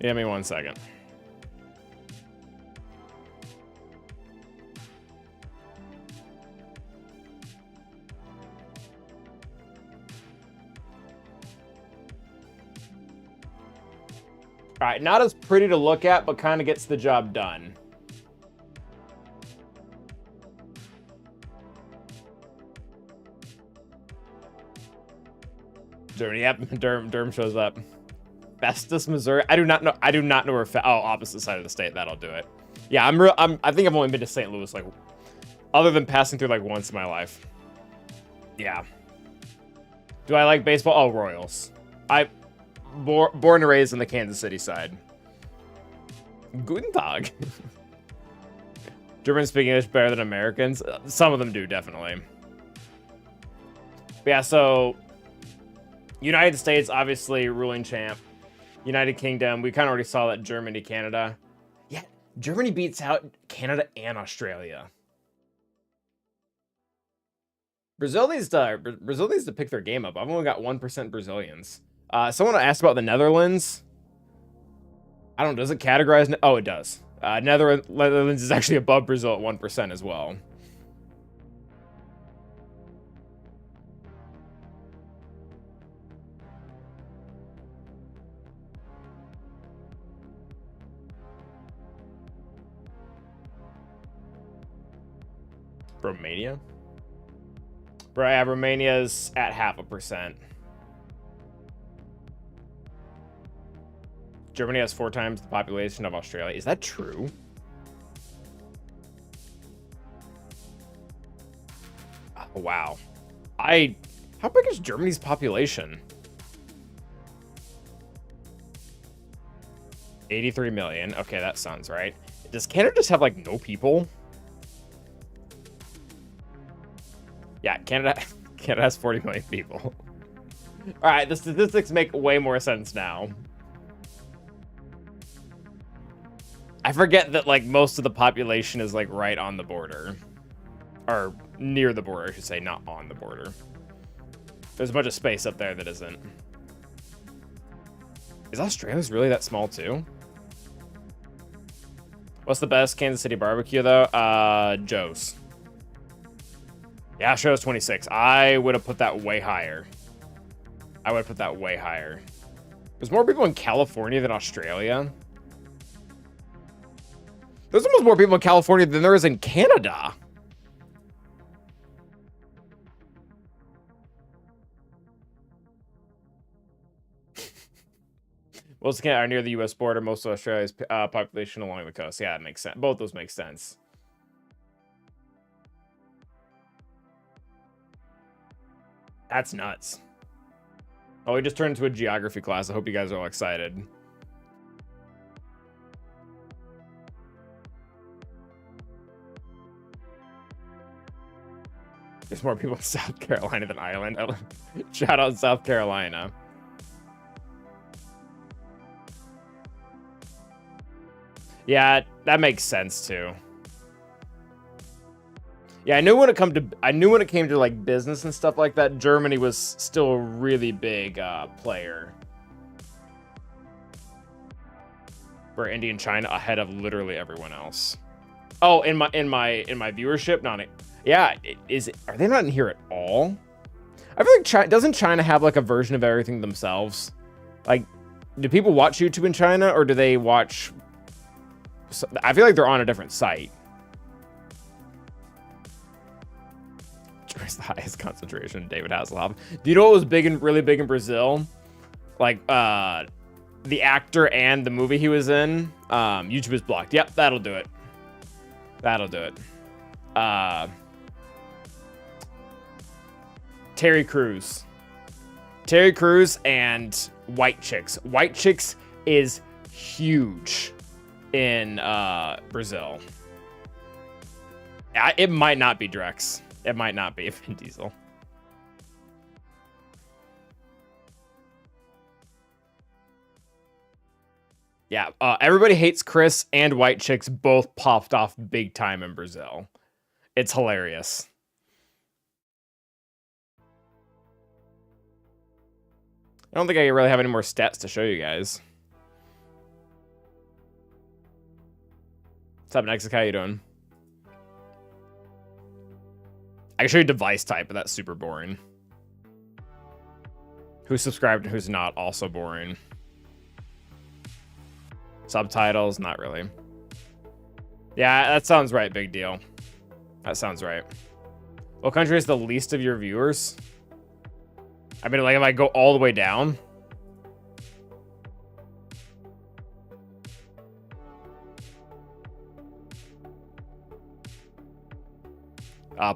Give me 1 second. All right, not as pretty to look at, but kind of gets the job done. Germany, yep, Durham shows up. Festus, Missouri. I do not know where. Opposite side of the state. That'll do it. Yeah, I think I've only been to St. Louis like, other than passing through like once in my life. Yeah. Do I like baseball? Oh, Royals. Born and raised on the Kansas City side. Guten Tag. Germans speak English better than Americans. Some of them do, definitely. But yeah, so United States, obviously ruling champ. United Kingdom, we kind of already saw that. Germany, Canada. Yeah, Germany beats out Canada and Australia. Brazil needs to pick their game up. I've only got 1% Brazilians. Someone asked about the Netherlands. I don't know, does it categorize? Oh, it does. Netherlands is actually above Brazil at 1% as well. Romania? Right, yeah, Romania's at 0.5%. Germany has 4 times the population of Australia. Is that true? Oh, wow. How big is Germany's population? 83 million. Okay, that sounds right. Does Canada just have, like, no people? Yeah, Canada has 40 million people. All right, the statistics make way more sense now. I forget that, like, most of the population is, like, right on the border. Or near the border, I should say, not on the border. There's a bunch of space up there that isn't. Is Australia's really that small, too? What's the best Kansas City barbecue, though? Joe's. Yeah, show's 26. I would have put that way higher. There's more people in California than Australia. There's almost more people in California than there is in Canada. Most of Canada are near the U.S. border. Most of Australia's population along the coast. Yeah, it makes sense. Both those make sense. That's nuts. Oh, we just turned into a geography class. I hope you guys are all excited. There's more people in South Carolina than Ireland. Shout out South Carolina. Yeah, that makes sense too. Yeah, I knew when it came to like business and stuff like that, Germany was still a really big player. For India and China ahead of literally everyone else. Oh, in my viewership, are they not in here at all? I feel like doesn't China have like a version of everything themselves? Like, do people watch YouTube in China, or do they watch? I feel like they're on a different site. Where's the highest concentration? David Hasselhoff. Do you know what was really big in Brazil? Like, the actor and the movie he was in. YouTube is blocked. Yep, that'll do it. That'll do it. Terry Crews. Terry Crews and White Chicks. White Chicks is huge in Brazil. It might not be Drex. It might not be Vin Diesel. Yeah, everybody hates Chris, and White Chicks both popped off big time in Brazil. It's hilarious. I don't think I really have any more stats to show you guys. What's up, Nexus? How you doing? I can show you device type, but that's super boring. Who's subscribed and who's not, also boring. Subtitles, not really. Yeah, that sounds right, big deal. That sounds right. What country is the least of your viewers? I mean, like, if I go all the way down.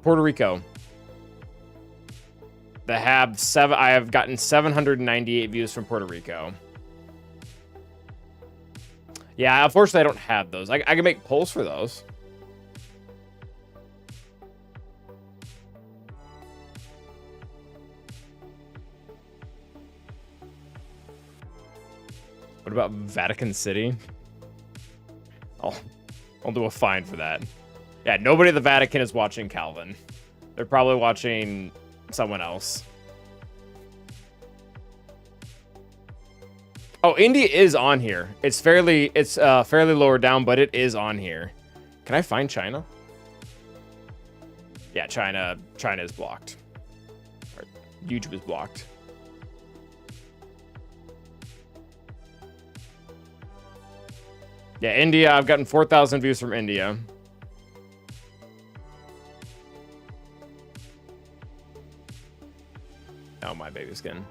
Puerto Rico. I have gotten 798 views from Puerto Rico. Yeah, unfortunately, I don't have those. I can make polls for those. What about Vatican City? I'll do a fine for that. Yeah, nobody at the Vatican is watching Calvin. They're probably watching someone else. Oh, India is on here. It's fairly lower down, but it is on here. Can I find China? Yeah, China is blocked. Or YouTube is blocked. Yeah, India, I've gotten 4,000 views from India. Oh, my baby skin.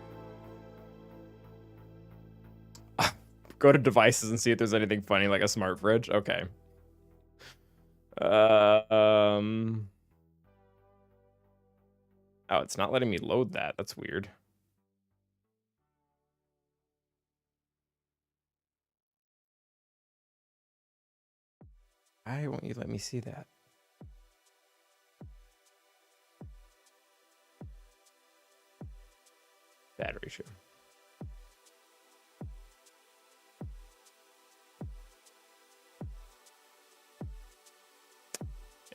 Go to devices and see if there's anything funny like a smart fridge. Okay. Oh, it's not letting me load that. That's weird. Why won't you let me see that? Bad ratio.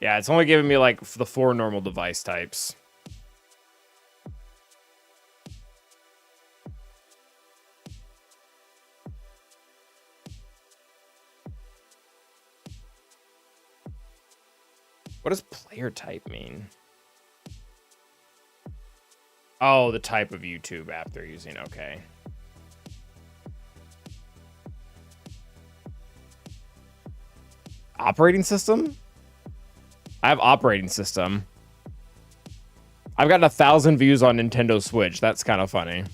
Yeah, it's only giving me like the 4 normal device types. What does player type mean? Oh, the type of YouTube app they're using. Okay. Operating system? I have operating system. I've gotten 1,000 views on Nintendo Switch. That's kind of funny.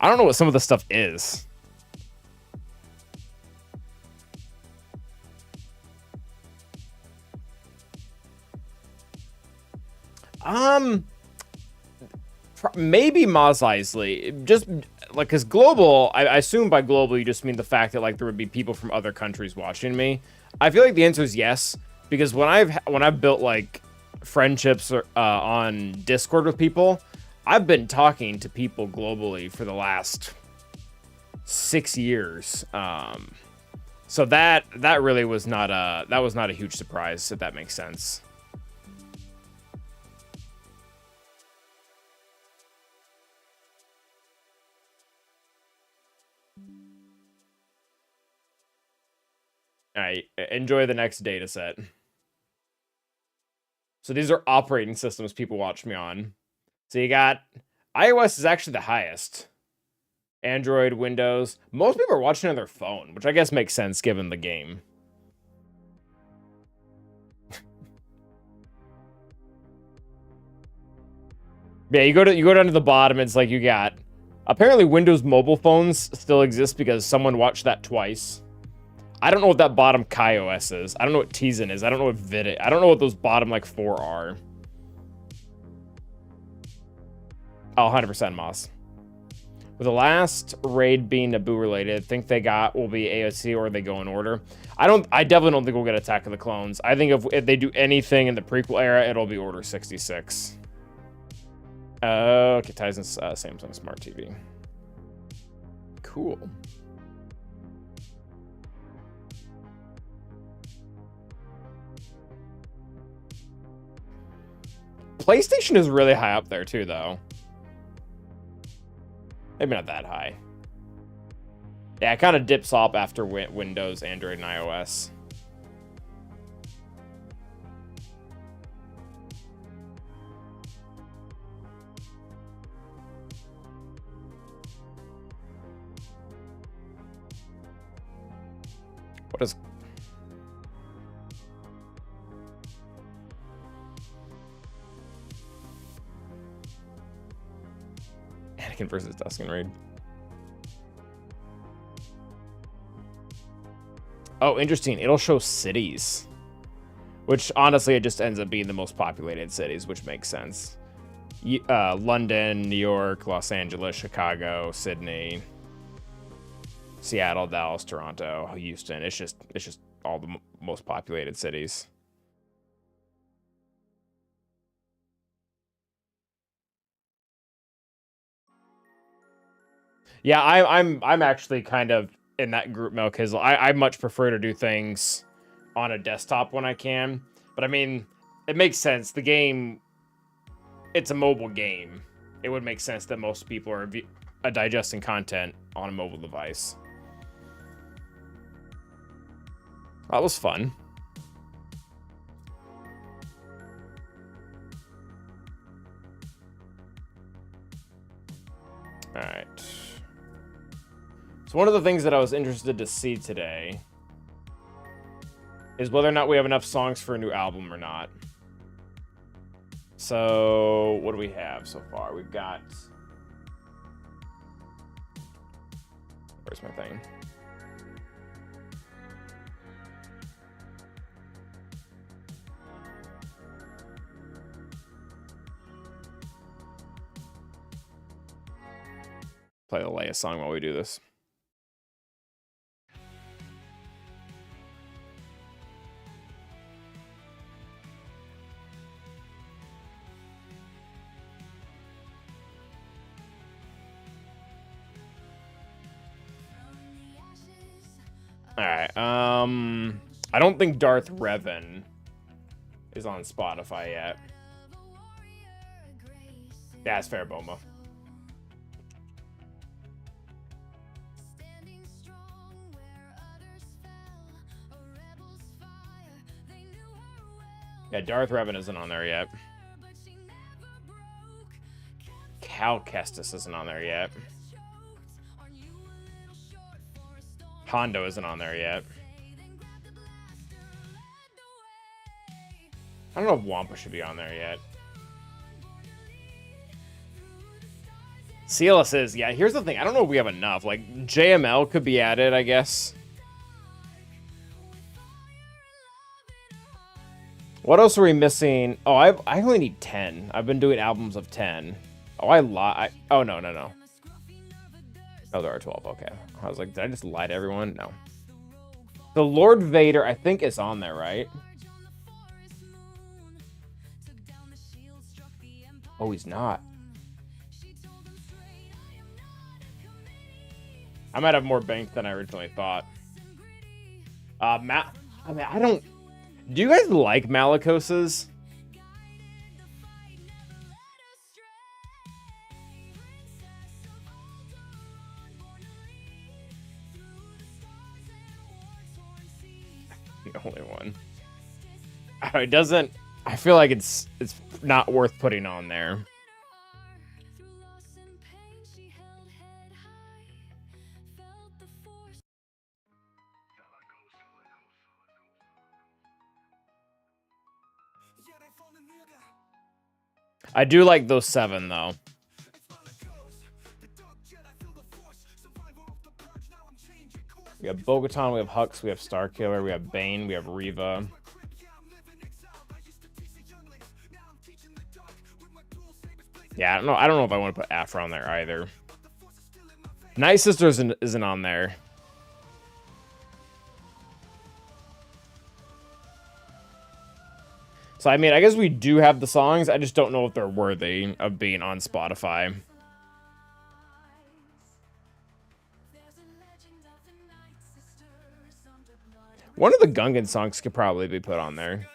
I don't know what some of the stuff is. Maybe Mos Eisley. Just like, because global, I assume by global you just mean the fact that like there would be people from other countries watching me. I feel like the answer is yes, because when I've built like friendships on Discord with people, I've been talking to people globally for the last 6 years. So that really was not a huge surprise, if that makes sense. All right, enjoy the next data set. So these are operating systems people watch me on. So you got iOS is actually the highest. Android, Windows. Most people are watching on their phone, which I guess makes sense given the game. Yeah, you go down to the bottom, it's like you got apparently Windows mobile phones still exist because someone watched that twice. I don't know what that bottom KaiOS is. I don't know what Tizen is. I don't know what Vid. I don't know what those bottom like 4 are. Oh, 100% Moss. With the last raid being Naboo related, think they will be AOC or they go in order. I definitely don't think we'll get Attack of the Clones. I think if they do anything in the prequel era, it'll be Order 66. Okay, Tizen's Samsung Smart TV. Cool. PlayStation is really high up there too, though. Maybe not that high. Yeah, it kind of dips off after Windows, Android, and iOS. What is... Anakin versus Tusken Raid. Oh, interesting. It'll show cities. Which, honestly, it just ends up being the most populated cities, which makes sense. London, New York, Los Angeles, Chicago, Sydney, Seattle, Dallas, Toronto, Houston. It's just all the most populated cities. Yeah, I'm actually kind of in that group, Mel, because I much prefer to do things on a desktop when I can. But I mean, it makes sense. The game, it's a mobile game. It would make sense that most people are digesting content on a mobile device. That was fun. All right. So one of the things that I was interested to see today is whether or not we have enough songs for a new album or not. So what do we have so far? We've got... Where's my thing? Play the Leia song while we do this. Alright, I don't think Darth Revan is on Spotify yet. Yeah, it's fair, Boma. Yeah, Darth Revan isn't on there yet. Cal Kestis isn't on there yet. Hondo isn't on there yet. I don't know if Wampa should be on there yet. CLS is, yeah, here's the thing. I don't know if we have enough. Like, JML could be added, I guess. What else are we missing? Oh, I only need 10. I've been doing albums of 10. Oh, I lied. Oh, no. Oh, there are 12. Okay. I was like, did I just lie to everyone? No. The Lord Vader, I think, is on there, right? Oh, he's not. I might have more bank than I originally thought. I mean, I don't. Do you guys like Malicoses? The only one. It doesn't. I feel like it's not worth putting on there. I do like those 7 though. We have Bo-Katan, we have Hux, we have Starkiller, we have Bane, we have Reva. Yeah, I don't know if I want to put Afra on there either. Night Sister isn't on there. So, I mean, I guess we do have the songs. I just don't know if they're worthy of being on Spotify. One of the Gungan songs could probably be put on there.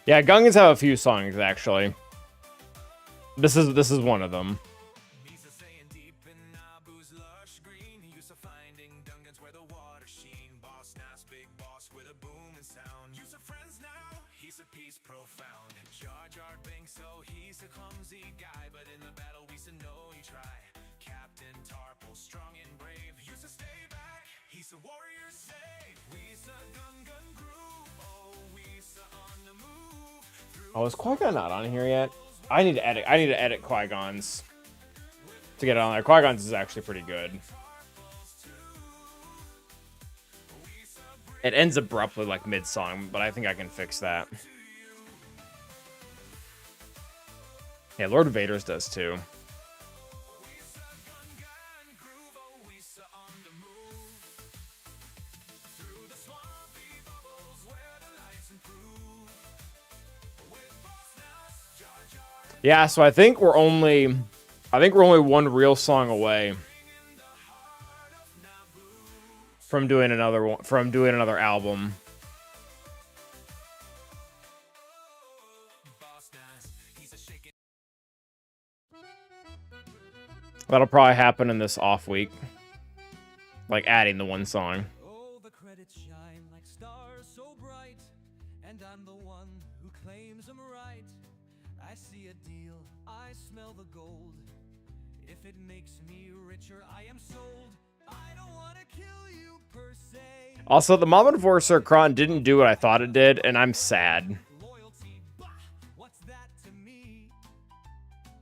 Yeah, Gungans have a few songs actually. This is one of them. Oh, is Qui-Gon not on here yet? I need to edit Qui-Gon's to get it on there. Qui-Gon's is actually pretty good. It ends abruptly like mid-song, but I think I can fix that. Yeah, Lord Vader's does too. Yeah, so I think we're only one real song away from doing another one, album. That'll probably happen in this off week. Like adding the one song. Oh, the credits shine like stars so bright, and I'm the one who claims I'm right. I see a deal, I smell the gold. If it makes me richer, I am sold. I don't want to kill you per se. Also, the Mob Enforcer Kron didn't do what I thought it did, and I'm sad. Loyalty, bah, what's that to me?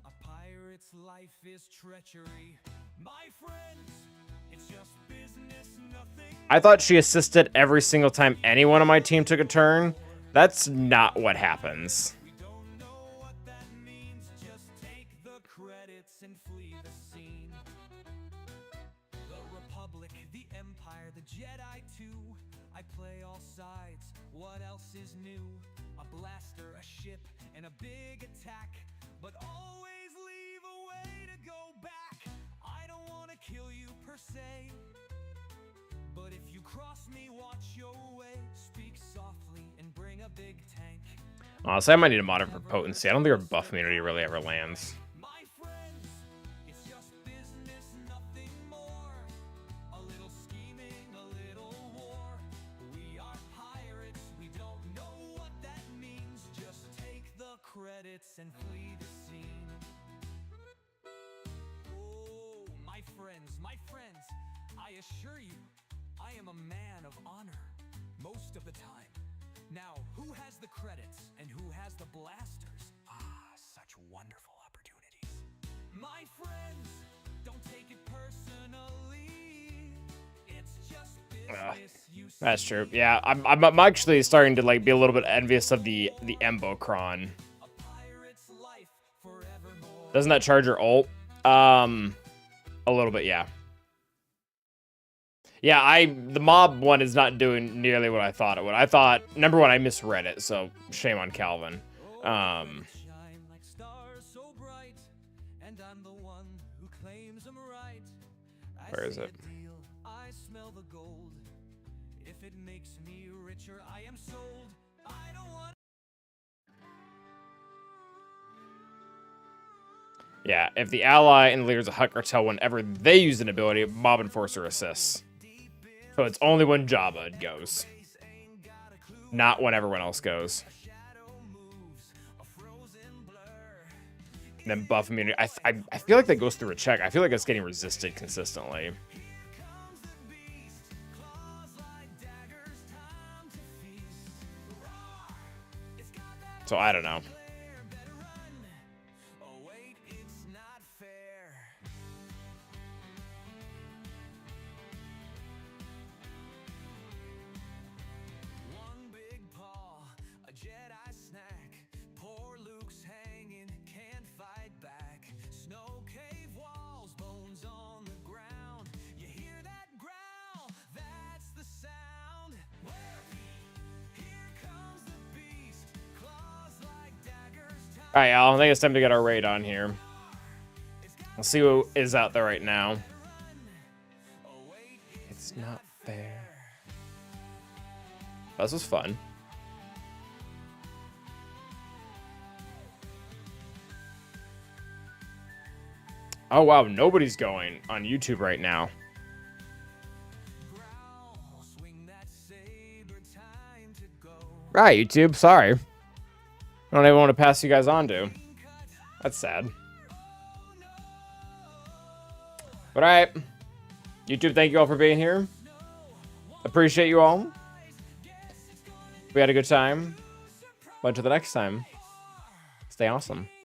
A pirate's life is treachery. My friends, it's just business, nothing. I thought she assisted every single time anyone on my team took a turn. That's not what happens. We don't know what that means. Just take the credits and flee the scene. The Republic, the Empire, the Jedi too. I play all sides. What else is new? A blaster, a ship, and a big attack. But always leave a way to go back. I don't want to kill you per se. But if you cross me, watch your way. Speak softly and bring a big tank. Honestly, I might need a mod for potency. I don't think our buff immunity really ever lands. My friends, it's just business, nothing more. A little scheming, a little war. We are pirates, we don't know what that means. Just take the credits and flee the scene. Oh, my friends, I assure you, I am a man of honor, most of the time. Now, who has the credits and who has the blasters? Ah, such wonderful opportunities. My friends, don't take it personally. It's just business, you That's see. true. Yeah, I'm actually starting to like be a little bit envious of the Embocron. A pirate's life forever Doesn't that charge your ult? A little bit, yeah. Yeah, the mob one is not doing nearly what I thought it would. I thought, number one, I misread it, so shame on Calvin. Where is it? Yeah, if the ally and the leaders of Hut Cartel, whenever they use an ability, Mob Enforcer assists. So it's only when Jabba goes. Not when everyone else goes. And then buff immunity. I feel like that goes through a check. I feel like it's getting resisted consistently. So I don't know. All right, y'all. I think it's time to get our raid on here. Let's see who is out there right now. It's not fair. This was fun. Oh, wow. Nobody's going on YouTube right now. Right, YouTube. Sorry. I don't even want to pass you guys on to. That's sad. But alright. YouTube, thank you all for being here. Appreciate you all. We had a good time. But until the next time, stay awesome.